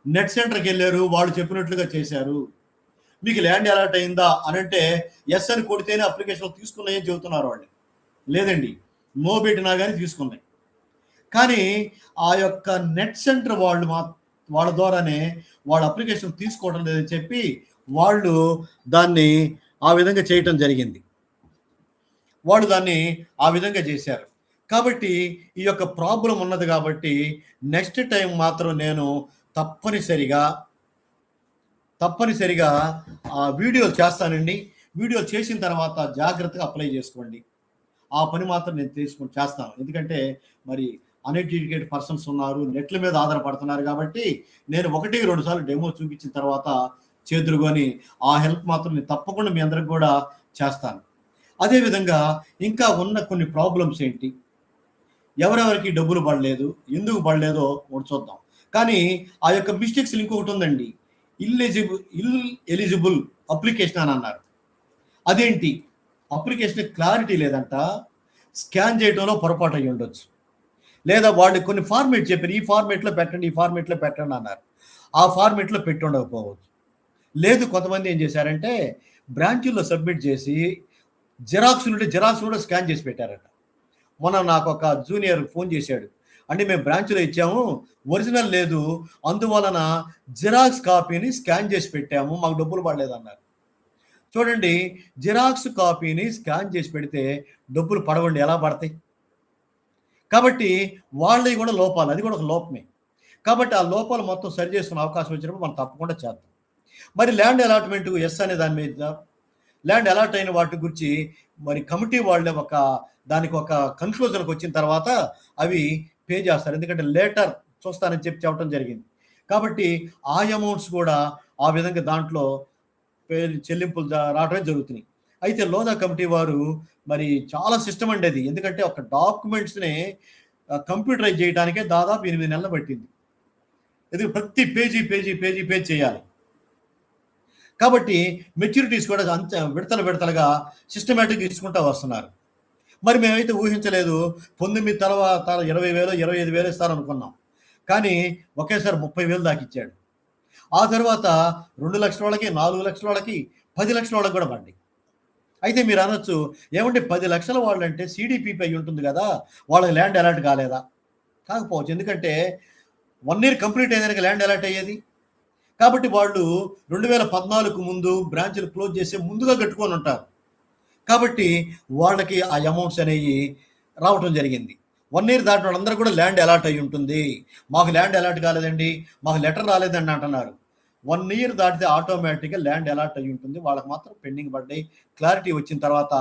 నెట్ సెంటర్కి వెళ్ళారు, వాళ్ళు చెప్పినట్లుగా చేశారు. మీకు ల్యాండ్ అలాట్ అయిందా అని అంటే ఎస్ అని కొడితేనే అప్లికేషన్ తీసుకున్నాయని చెబుతున్నారు వాళ్ళు. లేదండి, నో పెట్టినా కానీ తీసుకున్నాయి. కానీ ఆ యొక్క నెట్ సెంటర్ వాళ్ళ ద్వారానే వాళ్ళ అప్లికేషన్ తీసుకోవడం లేదని చెప్పి వాళ్ళు దాన్ని ఆ విధంగా చేయటం జరిగింది. వాళ్ళు దాన్ని ఆ విధంగా చేశారు. కాబట్టి ఈ యొక్క ప్రాబ్లం ఉన్నది. కాబట్టి నెక్స్ట్ టైం మాత్రం నేను తప్పనిసరిగా వీడియోలు చేస్తానండి. వీడియోలు చేసిన తర్వాత జాగ్రత్తగా అప్లై చేసుకోండి. ఆ పని మాత్రం నేను చేస్తాను. ఎందుకంటే మరి అన్ఎడ్యుకేటెడ్ పర్సన్స్ ఉన్నారు, నెట్ల మీద ఆధారపడుతున్నారు. కాబట్టి నేను 1-2 సార్లు డెమో చూపించిన తర్వాత చేదురుకొని ఆ హెల్ప్ మాత్రం నేను తప్పకుండా మీ అందరికి కూడా చేస్తాను. అదేవిధంగా ఇంకా ఉన్న కొన్ని ప్రాబ్లమ్స్ ఏంటి, ఎవరెవరికి డబ్బులు పడలేదు, ఎందుకు పడలేదో ఒకటి చూద్దాం. కానీ ఆ యొక్క మిస్టేక్స్ ఇంకొకటి ఉందండి, ఎలిజిబుల్ అప్లికేషన్ అని అన్నారు. అదేంటి, అప్లికేషన్ క్లారిటీ లేదంట, స్కాన్ చేయడంలో పొరపాటు అయ్యి ఉండొచ్చు, లేదా వాళ్ళు కొన్ని ఫార్మేట్ చెప్పారు, ఈ ఫార్మేట్లో పెట్టండి, ఈ ఫార్మేట్లో పెట్టండి అన్నారు, ఆ ఫార్మేట్లో పెట్టి ఉండకపోవచ్చు. లేదు, కొంతమంది ఏం చేశారంటే బ్రాంచుల్లో సబ్మిట్ చేసి జిరాక్స్ కూడా స్కాన్ చేసి పెట్టారట. మొన్న నాకు ఒక జూనియర్ ఫోన్ చేశాడు, అంటే మేము బ్రాంచ్లో ఇచ్చాము, ఒరిజినల్ లేదు, అందువలన జిరాక్స్ కాపీని స్కాన్ చేసి పెట్టాము, మాకు డబ్బులు పడలేదు అన్నారు. చూడండి, జిరాక్స్ కాపీని స్కాన్ చేసి పెడితే డబ్బులు పడవండి, ఎలా పడతాయి? కాబట్టి వాళ్ళవి కూడా లోపాలు, అది కూడా ఒక లోపమే. కాబట్టి ఆ లోపాలు మొత్తం సరి చేసుకునే అవకాశం వచ్చినప్పుడు మనం తప్పకుండా చేద్దాం. మరి ల్యాండ్ అలాట్మెంట్ ఎస్ అనే దాని మీద, ల్యాండ్ అలాట్ అయిన వాటి గురించి మరి కమిటీ వాళ్ళే దానికి ఒక కన్క్లూజన్కి వచ్చిన తర్వాత అవి పే చేస్తారు. ఎందుకంటే లేటర్ చూస్తానని చెప్పడం జరిగింది. కాబట్టి ఆ అమౌంట్స్ కూడా ఆ విధంగా దాంట్లో చెల్లింపులు రావడమే జరుగుతున్నాయి. అయితే లోదా కమిటీ వారు మరి చాలా సిస్టమ్ అండి అది. ఎందుకంటే ఒక డాక్యుమెంట్స్ని కంప్యూటరైజ్ చేయడానికే దాదాపు 8 నెలలు పట్టింది. ఇది ప్రతి పేజీ చేయాలి. కాబట్టి మెచ్యూరిటీస్ కూడా విడతలుగా సిస్టమేటిక్గా ఇచ్చుకుంటూ వస్తున్నారు. మరి మేమైతే ఊహించలేదు, 19 తర్వాత 20,000 25,000 ఇస్తారనుకున్నాం, కానీ ఒకేసారి 30,000 దాకా ఇచ్చాడు. ఆ తర్వాత 2 లక్షల వాళ్ళకి, 4 లక్షల వాళ్ళకి, 10 లక్షల వాళ్ళకి కూడా పడ్డాయి. అయితే మీరు అనొచ్చు, ఏమంటే 10 లక్షల వాళ్ళంటే సిడిపిపై ఉంటుంది కదా, వాళ్ళకి ల్యాండ్ అలాట్ కాలేదా? కాకపోవచ్చు, ఎందుకంటే 1 ఇయర్ కంప్లీట్ అయినాక ల్యాండ్ అలాట్ అయ్యేది. కాబట్టి వాళ్ళు 2014 ముందు బ్రాంచ్లు క్లోజ్ చేసే ముందుగా కట్టుకొని ఉంటారు. కాబట్టి వాళ్ళకి ఆ అమౌంట్స్ అనేవి రావటం జరిగింది. 1 ఇయర్ దాటిన వాళ్ళందరూ కూడా ల్యాండ్ అలాట్ అయి ఉంటుంది. మాకు ల్యాండ్ అలాట్ కాలేదండి, మాకు లెటర్ రాలేదండి అంటున్నారు. 1 ఇయర్ దాటితే ఆటోమేటిక్గా ల్యాండ్ అలాట్ అయి ఉంటుంది. వాళ్ళకి మాత్రం పెండింగ్ పడ్డాయి. క్లారిటీ వచ్చిన తర్వాత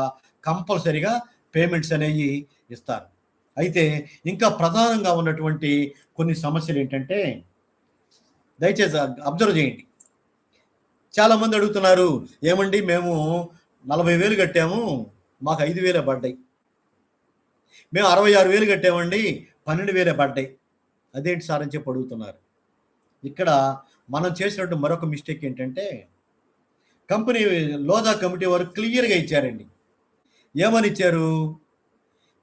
కంపల్సరీగా పేమెంట్స్ అనేవి ఇస్తారు. అయితే ఇంకా ప్రధానంగా ఉన్నటువంటి కొన్ని సమస్యలు ఏంటంటే, దయచేసి అబ్జర్వ్ చేయండి. చాలామంది అడుగుతున్నారు, ఏమండి మేము 40,000 కట్టాము, మాకు 5,000 పడ్డాయి. మేము 66,000 కట్టామండి, 12,000 పడ్డాయి. అదేంటి సార్ అని చెప్పి అడుగుతున్నారు. ఇక్కడ మనం చేసినట్టు మరొక మిస్టేక్ ఏంటంటే, కంపెనీ లోదా కమిటీ వారు క్లియర్‌గా ఇచ్చారండి. ఏమని ఇచ్చారు?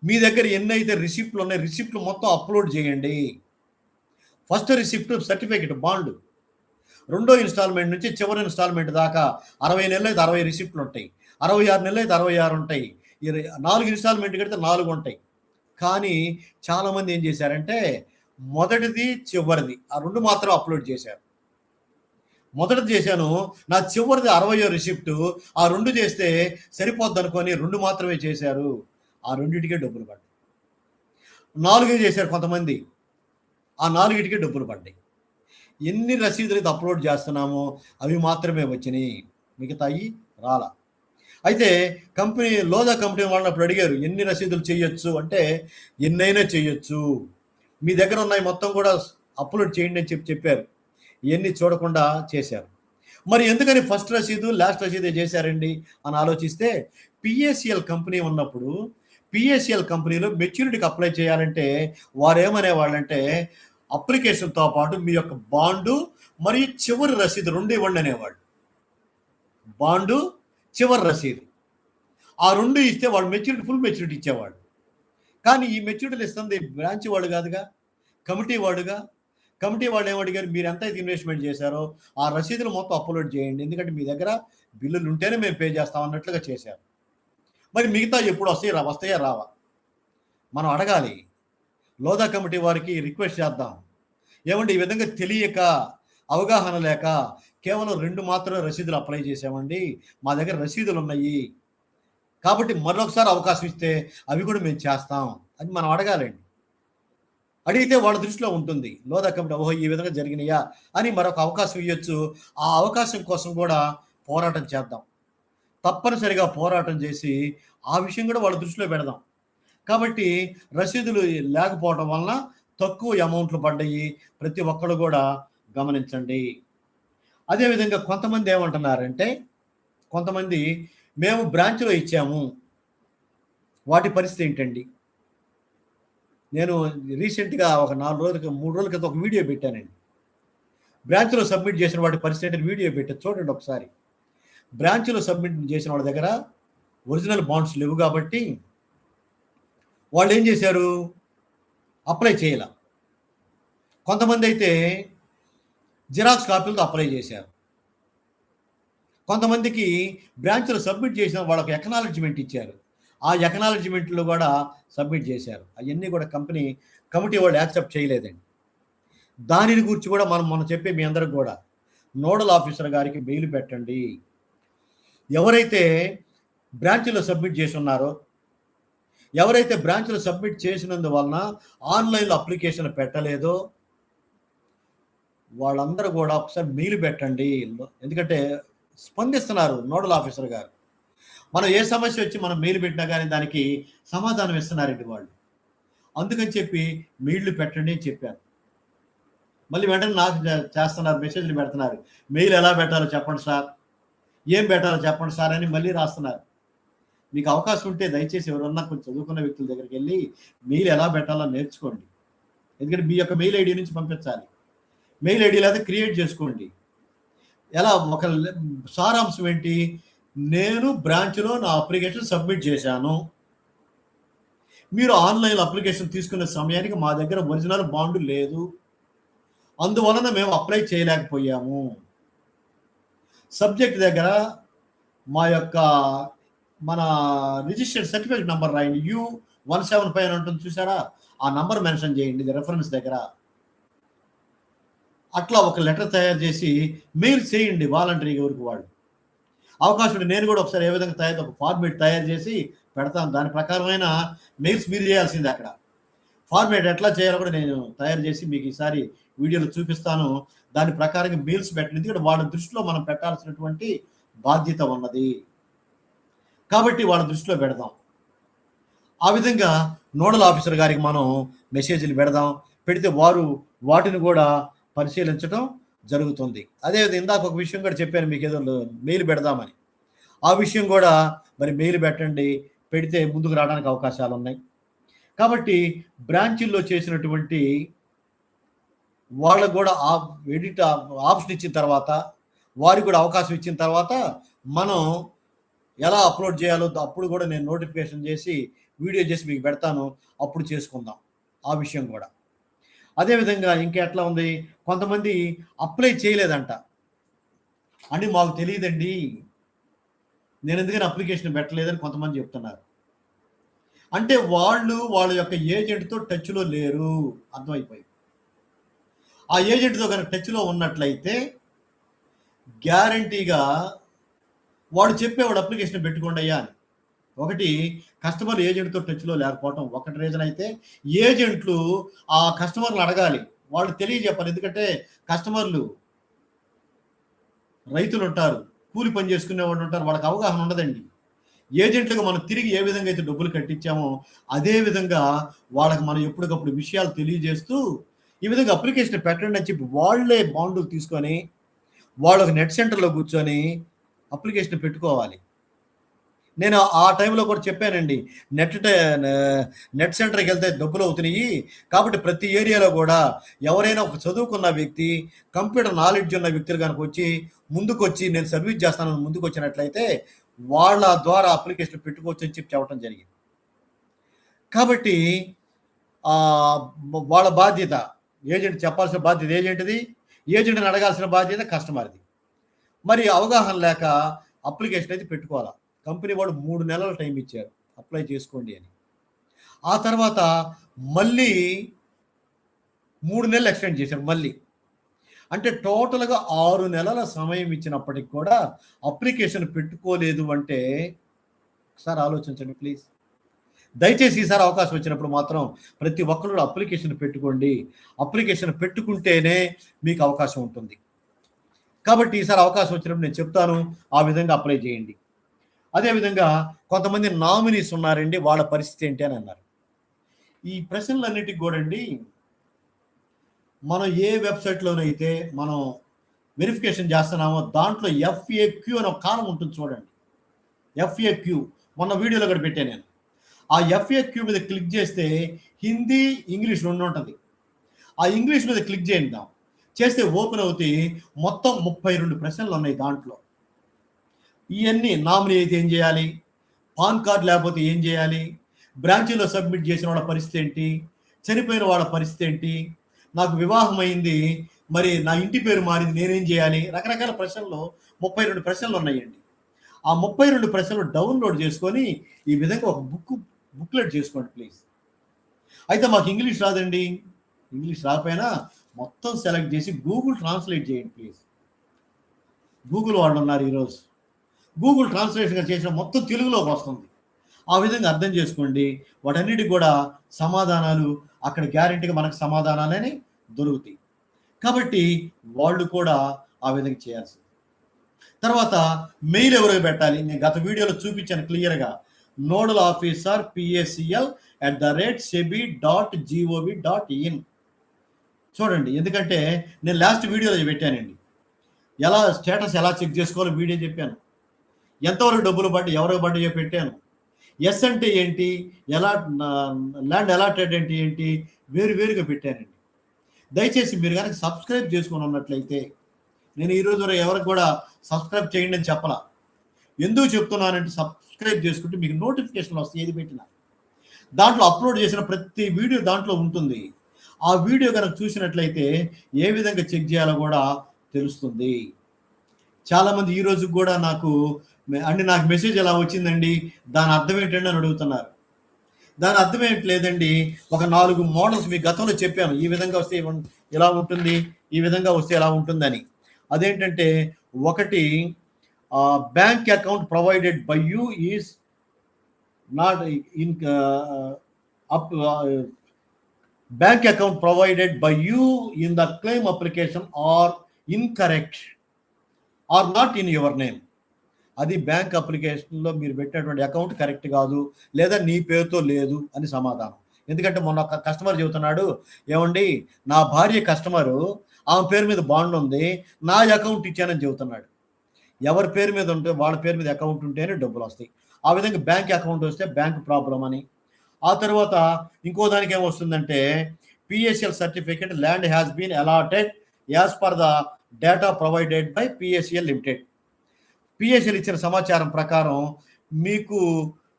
మీ దగ్గర ఎన్నైతే రిసిప్ట్‌లు ఉన్నాయో రిసిప్ట్‌లు మొత్తం అప్‌లోడ్ చేయండి. First receipt certificate bond. రెండో ఇన్‌స్టాల్‌మెంట్ నుంచి చివరి ఇన్‌స్టాల్‌మెంట్ దాకా 60 నెలలైతే 60 రిసిప్ట్‌లు ఉంటాయి. 66 నెలలైతే 66 ఉంటాయి. 4 ఇన్‌స్టాల్‌మెంట్ కడితే 4 ఉంటాయి. కానీ చాలామంది ఏం చేశారంటే మొదటిది, చివరిది ఆ 2 మాత్రం అప్‌లోడ్ చేశారు. మొదటిది చేశాను. నా చివరిది 60వ రిసిప్ట్. ఆ 2 చేస్తే సరిపోద్దనుకోని 2 మాత్రమే చేశారు. ఆ రెండిటికే డబ్బులు పడ్డాయి. 4 చేశారు కొంతమంది. ఆ 4టికే డబ్బులు పడ్డాయి. ఎన్ని రసీదులైతే అప్‌లోడ్ చేస్తున్నామో అవి మాత్రమే వచ్చినియి. మిగతాయి రాలా. అయితే లోదా కంపెనీ వాళ్ళని అప్పుడు అడిగారు, ఎన్ని రసీదులు చేయొచ్చు అంటే, ఎన్నైనా చేయొచ్చు. మీ దగ్గర ఉన్నాయి మొత్తం కూడా అప్‌లోడ్ చేయండి అని చెప్పారు. ఇయన్నీ చూడకుండా చేశారు. మరి ఎందుకని ఫస్ట్ రసీదు, లాస్ట్ రసీదే చేశారండి అని ఆలోచిస్తే, పీఏసీఎల్ కంపెనీ ఉన్నప్పుడు, పీఏసీఎల్ కంపెనీలో మెచ్యూరిటీకి అప్లై చేయాలంటే వారేమనేవాళ్ళంటే, అప్లికేషన్‌తో పాటు మీ యొక్క బాండు మరియు చివరి రసీదు 2 ఇవ్వండి అనేవాళ్ళు. బాండు, చివరి రసీదు. ఆ 2 ఇస్తే వాళ్ళు మెచ్యూరిటీ, ఫుల్ మెచ్యూరిటీ ఇచ్చేవాళ్ళు. కానీ ఈ మెచ్యూరిటీలు ఇస్తుంది బ్రాంచ్ వాడు కాదుగా, కమిటీ వాడుగా. కమిటీ వాళ్ళు ఏమడిగారు, మీరు ఎంతైతే ఇన్వెస్ట్‌మెంట్ చేశారో ఆ రసీదులు మొత్తం అప్‌లోడ్ చేయండి. ఎందుకంటే మీ దగ్గర బిల్లులు ఉంటేనే మేము పే చేస్తాం అన్నట్లుగా చేశారు. మరి మిగతా ఎప్పుడు వస్తాయా రావా? మనం అడగాలి. లోదా కమిటీ వారికి రిక్వెస్ట్ చేద్దాం. ఏమండి ఈ విధంగా తెలియక, అవగాహన లేక కేవలం 2 మాత్రమే రసీదులు అప్లై చేశామండి. మా దగ్గర రసీదులున్నాయి. కాబట్టి మరొకసారి అవకాశం ఇస్తే అవి కూడా మేము చేస్తాం అని మనం అడగాలండి. అడిగితే వాళ్ళ దృష్టిలో ఉంటుంది. లోదా కమిటీ ఓహో! ఈ విధంగా జరిగినాయా అని మరొక అవకాశం ఇయ్యొచ్చు. ఆ అవకాశం కోసం కూడా పోరాటం చేద్దాం. తప్పనిసరిగా పోరాటం చేసి ఆ విషయం కూడా వాళ్ళ దృష్టిలో పెడదాం. కాబట్టి రసీదులు లేకపోవడం వలన తక్కువ అమౌంట్లు పడ్డాయి. ప్రతి ఒక్కళ్ళు కూడా గమనించండి. అదేవిధంగా కొంతమంది ఏమంటున్నారంటే, కొంతమంది మేము బ్రాంచ్‌లో ఇచ్చాము. వాటి పరిస్థితి ఏంటండి? నేను రీసెంట్‌గా ఒక 4 రోజులకి 3 రోజుల క్రితం ఒక వీడియో పెట్టానండి. బ్రాంచ్‌లో సబ్మిట్ చేసిన వాటి పరిస్థితి ఏంటని వీడియో పెట్టా చూడండి ఒకసారి. బ్రాంచ్‌లో సబ్మిట్ చేసిన వాళ్ళ దగ్గర ఒరిజినల్ బాండ్స్ లేవు కాబట్టి వాళ్ళేం చేశారు? అప్లై చేయల. కొంతమందైతే జిరాక్స్ కాపీలతో అప్లై చేశారు. కొంతమందికి బ్రాంచ్‌లో సబ్మిట్ చేసిన వాళ్ళకి ఎక్నాలెడ్జ్‌మెంట్ ఇచ్చారు. ఆ ఎక్నాలెడ్జ్‌మెంట్‌లో కూడా సబ్మిట్ చేశారు. అయన్నీ కూడా కమిటీ వాళ్ళు యాక్సెప్ట్ చేయలేదండి. దానిని గురించి కూడా మనం చెప్పే మీ అందరికి కూడా నోడల్ ఆఫీసర్ గారికి మెయిల్ పెట్టండి. ఎవరైతే బ్రాంచ్‌లో సబ్మిట్ చేసి ఉన్నారో, ఎవరైతే బ్రాంచ్‌లో సబ్మిట్ చేసినందువలన ఆన్‌లైన్‌లో అప్లికేషన్ పెట్టలేదో వాళ్ళందరూ కూడా ఒకసారి మెయిల్ పెట్టండి. ఎందుకంటే స్పందిస్తున్నారు నోడల్ ఆఫీసర్ గారు. మనం ఏ సమస్య వచ్చి మనం మెయిల్ పెట్టినా కానీ దానికి సమాధానం ఇస్తున్నారండి వాళ్ళు. అందుకని చెప్పి మెయిల్‌లు పెట్టండి అని చెప్పాను. మళ్ళీ వెంటనే నాకు చేస్తున్నారు, మెసేజ్‌లు పెడుతున్నారు. మెయిల్ ఎలా పెట్టాలో చెప్పండి సార్. ఏం పెట్టాలో చెప్పండి సార్ అని మళ్ళీ రాస్తున్నారు. మీకు అవకాశం ఉంటే దయచేసి ఎవరన్నా కొంచెం చదువుకున్న వ్యక్తుల దగ్గరికెళ్ళి మెయిల్ ఎలా పెట్టాలో నేర్చుకోండి. ఎందుకంటే మీ యొక్క మెయిల్ ఐడీ నుంచి పంపించాలి. మెయిల్ ఐడీ లేదా క్రియేట్ చేసుకోండి. ఎలా ఒక సారాంశం ఏంటి? నేను బ్రాంచ్‌లో నా అప్లికేషన్ సబ్మిట్ చేశాను. మీరు ఆన్‌లైన్‌లో అప్లికేషన్ తీసుకునే సమయానికి మా దగ్గర ఒరిజినల్ బాండ్ లేదు. అందువలన మేము అప్లై చేయలేకపోయాము. సబ్జెక్ట్ దగ్గర మన రిజిస్టర్డ్ సర్టిఫికేట్ నంబర్ రాయండి. U175 అని ఉంటుంది చూసారా? ఆ నంబర్ మెన్షన్ చేయండి రిఫరెన్స్ దగ్గర. అట్లా ఒక లెటర్ తయారు చేసి మెయిల్ చేయండి వాలంటరీగా ఎవరికి వాళ్ళు. అవకాశం ఉంటే నేను కూడా ఒకసారి ఏ విధంగా ఒక ఫార్మేట్ తయారు చేసి పెడతాను. దాని ప్రకారమైన మెయిల్స్ మీరు చేయాల్సిందే అక్కడ. ఫార్మేట్ ఎట్లా చేయాలో కూడా నేను తయారు చేసి మీకు ఈసారి వీడియోలో చూపిస్తాను. దాని ప్రకారంగా మెయిల్స్ పెట్టండి. ఎందుకంటే వాళ్ళ దృష్టిలో మనం పెట్టాల్సినటువంటి బాధ్యత ఉన్నది. కాబట్టి వాళ్ళ దృష్టిలో పెడదాం. ఆ విధంగా నోడల్ ఆఫీసర్ గారికి మనం మెసేజ్‌లు పెడదాం. పెడితే వారు వాటిని కూడా పరిశీలించడం జరుగుతుంది. అదేవిధంగా ఇందాక ఒక విషయం కూడా చెప్పాను మీకు ఏదో మెయిల్ పెడదామని. ఆ విషయం కూడా మరి మెయిల్ పెట్టండి. పెడితే ముందుకు రావడానికి అవకాశాలున్నాయి. కాబట్టి బ్రాంచీల్లో చేసినటువంటి వాళ్ళకు కూడా ఎడిట్ ఆప్షన్ ఇచ్చిన తర్వాత, వారికి కూడా అవకాశం ఇచ్చిన తర్వాత, మనం ఎలా అప్లోడ్ చేయాలో అప్పుడు కూడా నేను నోటిఫికేషన్ చేసి వీడియో చేసి మీకు పెడతాను. అప్పుడు చేసుకుందాం ఆ విషయం కూడా. అదేవిధంగా ఇంకా ఎట్లా ఉంది, కొంతమంది అప్లై చేయలేదంట. అని మాకు తెలియదండి, నేను ఎందుకని అప్లికేషన్ పెట్టలేదని కొంతమంది చెప్తున్నారు. అంటే వాళ్ళ యొక్క ఏజెంట్తో టచ్లో లేరు, అర్థమైపోయింది. ఆ ఏజెంట్తో కనుక టచ్లో ఉన్నట్లయితే గ్యారంటీగా వాడు చెప్పేవాడు అప్లికేషన్ పెట్టుకోండి అయ్యా అని. ఒకటి, కస్టమర్ ఏజెంట్తో టచ్లో లేకపోవటం ఒకటి రీజన్ అయితే, ఏజెంట్లు ఆ కస్టమర్లు అడగాలి, వాళ్ళు తెలియజెప్పాలి. ఎందుకంటే కస్టమర్లు రైతులు ఉంటారు, కూలి పని చేసుకునే వాళ్ళు ఉంటారు, వాళ్ళకి అవగాహన ఉండదండి. ఏజెంట్లకు మనం తిరిగి ఏ విధంగా అయితే డబ్బులు కట్టించామో అదే విధంగా వాళ్ళకి మనం ఎప్పటికప్పుడు విషయాలు తెలియజేస్తూ ఈ విధంగా అప్లికేషన్ పెట్టండి అని చెప్పి వాళ్ళే బాండ్లు తీసుకొని వాళ్ళకి నెట్ సెంటర్లో కూర్చొని అప్లికేషన్ పెట్టుకోవాలి. నేను ఆ టైంలో కూడా చెప్పానండి, నెట్ సెంటర్కి వెళ్తే డబ్బులు అవుతున్నాయి, కాబట్టి ప్రతి ఏరియాలో కూడా ఎవరైనా ఒక చదువుకున్న వ్యక్తి, కంప్యూటర్ నాలెడ్జ్ ఉన్న వ్యక్తులు కనుక ముందుకు వచ్చి నేను సర్వీస్ చేస్తానని ముందుకు వచ్చినట్లయితే వాళ్ళ ద్వారా అప్లికేషన్ పెట్టుకోవచ్చు అని చెప్పి చెప్పడం జరిగింది. కాబట్టి వాళ్ళ బాధ్యత, ఏజెంట్ చెప్పాల్సిన బాధ్యత ఏజెంట్ది, ఏజెంట్ని అడగాల్సిన బాధ్యత కస్టమర్ది. మరి అవగాహన లేక అప్లికేషన్ అయితే పెట్టుకోవాలా. కంపెనీ వాళ్ళు 3 నెలల టైం ఇచ్చారు అప్లై చేసుకోండి అని. ఆ తర్వాత మళ్ళీ 3 నెలలు ఎక్స్టెండ్ చేశారు మళ్ళీ. అంటే టోటల్గా 6 నెలల సమయం ఇచ్చినప్పటికి కూడా అప్లికేషన్ పెట్టుకోలేదు అంటే సార్ ఆలోచించండి ప్లీజ్. దయచేసి ఈసారి అవకాశం వచ్చినప్పుడు మాత్రం ప్రతి ఒక్కరు అప్లికేషన్ పెట్టుకోండి. అప్లికేషన్ పెట్టుకుంటేనే మీకు అవకాశం ఉంటుంది. కాబట్టి ఈసారి అవకాశం వచ్చినప్పుడు నేను చెప్తాను, ఆ విధంగా అప్లై చేయండి. అదేవిధంగా కొంతమంది నామినీస్ ఉన్నారండి, వాళ్ళ పరిస్థితి ఏంటి అని అన్నారు. ఈ ప్రశ్నలన్నిటికి కూడా అండి, మనం ఏ వెబ్సైట్లోనైతే మనం వెరిఫికేషన్ చేస్తున్నామో దాంట్లో FAQ అని ఒక కాలం ఉంటుంది చూడండి. FAQ మొన్న వీడియోలో కూడా పెట్టాను నేను. ఆ FAQ మీద క్లిక్ చేస్తే హిందీ, ఇంగ్లీష్ 2 ఉంటుంది. ఆ ఇంగ్లీష్ మీద క్లిక్ చేద్దాం, చేస్తే ఓపెన్ అవుతాయి. మొత్తం 32 ప్రశ్నలు ఉన్నాయి దాంట్లో. ఇవన్నీ నామినీ అయితే ఏం చేయాలి, పాన్ కార్డ్ లేకపోతే ఏం చేయాలి, బ్రాంచీలో సబ్మిట్ చేసిన వాళ్ళ పరిస్థితి ఏంటి, చనిపోయిన వాళ్ళ పరిస్థితి ఏంటి, నాకు వివాహం అయింది మరి నా ఇంటి పేరు మారింది నేనేం చేయాలి, రకరకాల ప్రశ్నలు 32 ప్రశ్నలు ఉన్నాయండి. ఆ 32 ప్రశ్నలు డౌన్లోడ్ చేసుకొని ఈ విధంగా ఒక బుక్లెట్ చేసుకోండి ప్లీజ్. అయితే మాకు ఇంగ్లీష్ రాదండి, ఇంగ్లీష్ రాకపోయినా మొత్తం సెలెక్ట్ చేసి గూగుల్ ట్రాన్స్లేట్ చేయండి ప్లీజ్. గూగుల్ వాళ్ళు ఉన్నారు ఈరోజు, గూగుల్ ట్రాన్స్లేషన్ చేసిన మొత్తం తెలుగులోకి వస్తుంది. ఆ విధంగా అర్థం చేసుకోండి. వాటన్నిటికి కూడా సమాధానాలు అక్కడ గ్యారెంటీగా మనకు సమాధానాలని దొరుకుతాయి. కాబట్టి వాళ్ళు కూడా ఆ విధంగా చేయాల్సింది. తర్వాత మెయిల్ ఎవరికి పెట్టాలి, నేను గత వీడియోలో చూపించాను క్లియర్గా. Nodal officer PACL@sebi.gov.in. చూడండి, ఎందుకంటే నేను లాస్ట్ వీడియోలో పెట్టానండి, ఎలా స్టేటస్ ఎలా చెక్ చేసుకోవాలో వీడియో చెప్పాను. ఎంతవరకు డబ్బులు పడ్డాయి, ఎవరికి పడ్డాయో పెట్టాను. ఎస్ అంటే ఏంటి, ఎలా ల్యాండ్ అలాటెడ్ అంటే ఏంటి, వేరుగా పెట్టానండి. దయచేసి మీరు కనుక సబ్స్క్రైబ్ చేసుకొని ఉన్నట్లయితే, నేను ఈరోజు ఎవరికి కూడా సబ్స్క్రైబ్ చేయండి అని చెప్పలా. ఎందుకు చెప్తున్నానంటే సబ్స్క్రైబ్ చేసుకుంటే మీకు నోటిఫికేషన్ వస్తాయి ఏది పెట్టినా. దాంట్లో అప్లోడ్ చేసిన ప్రతి వీడియో దాంట్లో ఉంటుంది. ఆ వీడియో కనుక చూసినట్లయితే ఏ విధంగా చెక్ చేయాలో కూడా తెలుస్తుంది. చాలామంది ఈ రోజు కూడా నాకు మెసేజ్ ఎలా వచ్చిందండి, దాని అర్థం ఏంటండి అని అడుగుతున్నారు. దాని అర్థం ఏంటి లేదండి, ఒక 4 మోడల్స్ మీకు గతంలో చెప్పాను, ఈ విధంగా వస్తే ఇలా ఉంటుంది, ఈ విధంగా వస్తే ఎలా ఉంటుందని. అదేంటంటే, ఒకటి, bank account provided by you is not in bank account provided by you in the claim application or incorrect or not in your name. అది బ్యాంక్ అప్లికేషన్లో మీరు పెట్టినటువంటి అకౌంట్ కరెక్ట్ కాదు, లేదా నీ పేరుతో లేదు అని సమాధానం. ఎందుకంటే మొన్న ఒక కస్టమర్ చెబుతున్నాడు, ఏమండి నా భార్య కస్టమరు, ఆమె పేరు మీద బాండ్ ఉంది, నా అకౌంట్ ఇచ్చానని చెబుతున్నాడు. ఎవరి పేరు మీద ఉంటే వాళ్ళ పేరు మీద అకౌంట్ ఉంటేనే డబ్బులు వస్తాయి. ఆ విధంగా బ్యాంక్ అకౌంట్ వస్తే బ్యాంక్ ప్రాబ్లం అని, ఆ తర్వాత ఇంకో దానికి ఏమొస్తుందంటే PSCL certificate land has been allotted as per the data provided by PSCL limited. PSCL ఇచ్చిన సమాచారం ప్రకారం మీకు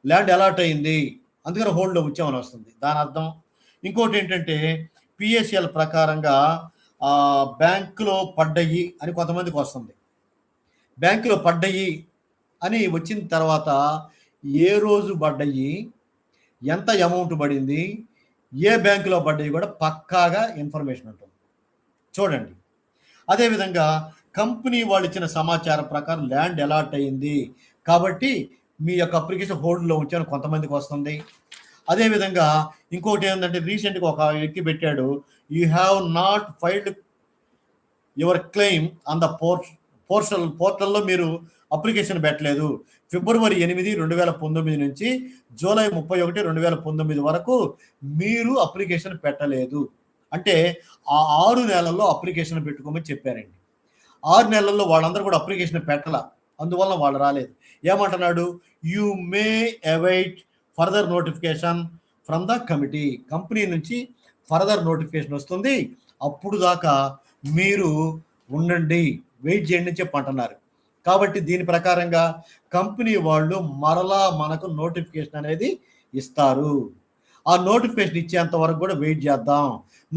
ల్యాండ్ అలాట్ అయింది, అందుకని హోల్డ్లో ఉంచామని వస్తుంది దాని అర్థం. ఇంకోటి ఏంటంటే పిఎస్సిఎల్ ప్రకారంగా బ్యాంకులో పడ్డయి అని కొంతమందికి వస్తుంది. బ్యాంకులో పడ్డయి అని వచ్చిన తర్వాత ఏ రోజు పడ్డయి, ఎంత అమౌంట్ పడింది, ఏ బ్యాంకులో పడ్డయి కూడా పక్కాగా ఇన్ఫర్మేషన్ ఉంటుంది చూడండి. అదేవిధంగా కంపెనీ వాళ్ళు ఇచ్చిన సమాచారం ప్రకారం ల్యాండ్ అలాట్ అయింది కాబట్టి మీ యొక్క అప్లికేషన్ హోల్డ్లో ఉంచాను కొంతమందికి వస్తుంది. అదేవిధంగా ఇంకోటి ఏంటంటే రీసెంట్గా ఒక వ్యక్తి పెట్టాడు, you have not filed your claim on the పోర్టల్లో మీరు అప్లికేషన్ పెట్టలేదు. ఫిబ్రవరి 8, 2019 నుంచి జూలై 31, 2019 వరకు మీరు అప్లికేషన్ పెట్టలేదు. అంటే ఆ 6 నెలల్లో అప్లికేషన్ పెట్టుకోమని చెప్పారండి. 6 నెలల్లో వాళ్ళందరూ కూడా అప్లికేషన్ పెట్టాల, అందువల్ల వాళ్ళు రాలేదు. ఏమంటున్నాడు, you may await further notification from the committee. Company నుంచి ఫర్దర్ నోటిఫికేషన్ వస్తుంది, అప్పుడు దాకా మీరు ఉండండి, వెయిట్ చేయండి అని చెప్పి అంటున్నారు. కాబట్టి దీని ప్రకారంగా కంపెనీ వాళ్ళు మరలా మనకు నోటిఫికేషన్ అనేది ఇస్తారు. ఆ నోటిఫికేషన్ ఇచ్చేంత వరకు కూడా వెయిట్ చేద్దాం.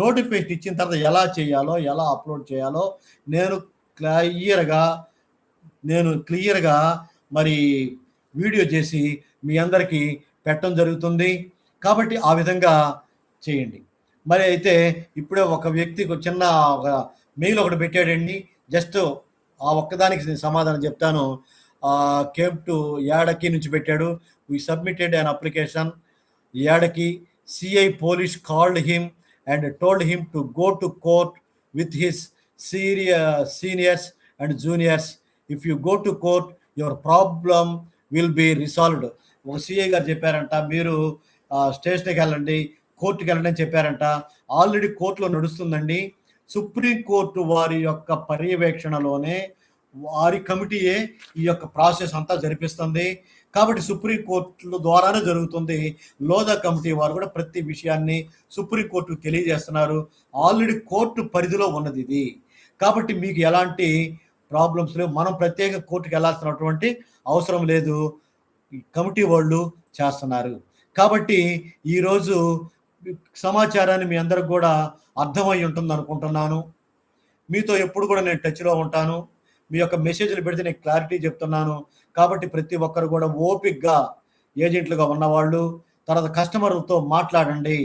నోటిఫికేషన్ ఇచ్చిన తర్వాత ఎలా చేయాలో, ఎలా అప్లోడ్ చేయాలో నేను క్లియర్గా మరి వీడియో చేసి మీ అందరికీ పెట్టడం జరుగుతుంది. కాబట్టి ఆ విధంగా చేయండి. మరి అయితే ఇప్పుడే ఒక వ్యక్తికి చిన్న ఒక మెయిల్ ఒకటి పెట్టాడండి, జస్ట్ ఆ ఒక్కదానికి సమాధానం చెప్తాను. కేప్ టు యాడకి నుంచి పెట్టాడు. వీ సబ్మిటెడ్ అన్ అప్లికేషన్ యాడకి. CI police called him and told him to go to court with his seniors and juniors. If you go to court your problem will be resolved. ఒక CI గారు చెప్పారంట, మీరు స్టేషన్కి వెళ్ళండి, కోర్టుకి వెళ్ళండి అని చెప్పారంట. ఆల్రెడీ కోర్టులో నడుస్తుందండి. సుప్రీంకోర్టు వారి యొక్క పర్యవేక్షణలోనే వారి కమిటీయే ఈ యొక్క ప్రాసెస్ అంతా జరిపిస్తుంది. కాబట్టి సుప్రీంకోర్టు ద్వారానే జరుగుతుంది. లోధా కమిటీ వారు కూడా ప్రతి విషయాన్ని సుప్రీంకోర్టుకు తెలియజేస్తున్నారు. ఆల్రెడీ కోర్టు పరిధిలో ఉన్నది ఇది. కాబట్టి మీకు ఎలాంటి ప్రాబ్లమ్స్ లేవు, మనం ప్రత్యేక కోర్టుకు వెళ్ళాల్సినటువంటి అవసరం లేదు, కమిటీ వాళ్ళు చేస్తున్నారు. కాబట్టి ఈరోజు సమాచారాన్ని మీ అందరికి కూడా అర్థమై ఉంటుంది అనుకుంటున్నాను. మీతో ఎప్పుడు కూడా నేను టచ్లో ఉంటాను. మీ యొక్క మెసేజ్లు పెడితే నేను క్లారిటీ చెప్తున్నాను. కాబట్టి ప్రతి ఒక్కరు కూడా ఓపిక్గా ఏజెంట్లుగా ఉన్నవాళ్ళు తర్వాత కస్టమర్లతో మాట్లాడండి.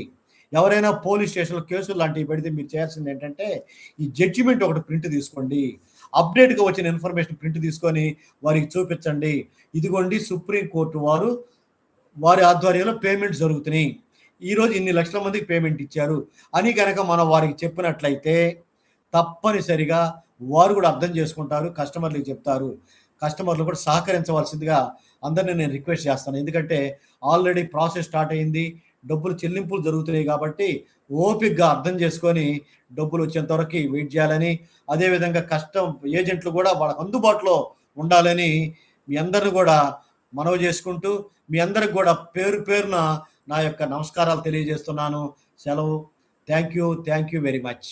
ఎవరైనా పోలీస్ స్టేషన్లో కేసులు లాంటివి పెడితే మీరు చేయాల్సింది ఏంటంటే ఈ జడ్జిమెంట్ ఒకటి ప్రింట్ తీసుకోండి, అప్డేట్గా వచ్చిన ఇన్ఫర్మేషన్ ప్రింట్ తీసుకొని వారికి చూపించండి. ఇదిగోండి సుప్రీంకోర్టు వారి ఆధ్వర్యంలో పేమెంట్ జరుగుతున్నాయి, ఈరోజు ఇన్ని లక్షల మందికి పేమెంట్ ఇచ్చారు అని కనుక మనం వారికి చెప్పినట్లయితే తప్పనిసరిగా వారు కూడా అర్థం చేసుకుంటారు, కస్టమర్లకు చెప్తారు. కస్టమర్లు కూడా సహకరించవలసిందిగా అందరినీ నేను రిక్వెస్ట్ చేస్తాను. ఎందుకంటే ఆల్రెడీ ప్రాసెస్ స్టార్ట్ అయింది, డబ్బులు చెల్లింపులు జరుగుతున్నాయి. కాబట్టి ఓపికగా అర్థం చేసుకొని డబ్బులు వచ్చేంత వరకు వెయిట్ చేయాలని, అదేవిధంగా ఏజెంట్లు కూడా వాళ్ళకు అందుబాటులో ఉండాలని మీ అందరిని కూడా మనవి చేసుకుంటూ మీ అందరికి కూడా పేరు పేరున నా యొక్క నమస్కారాలు తెలియజేస్తున్నాను. సెలవు. Thank you very much.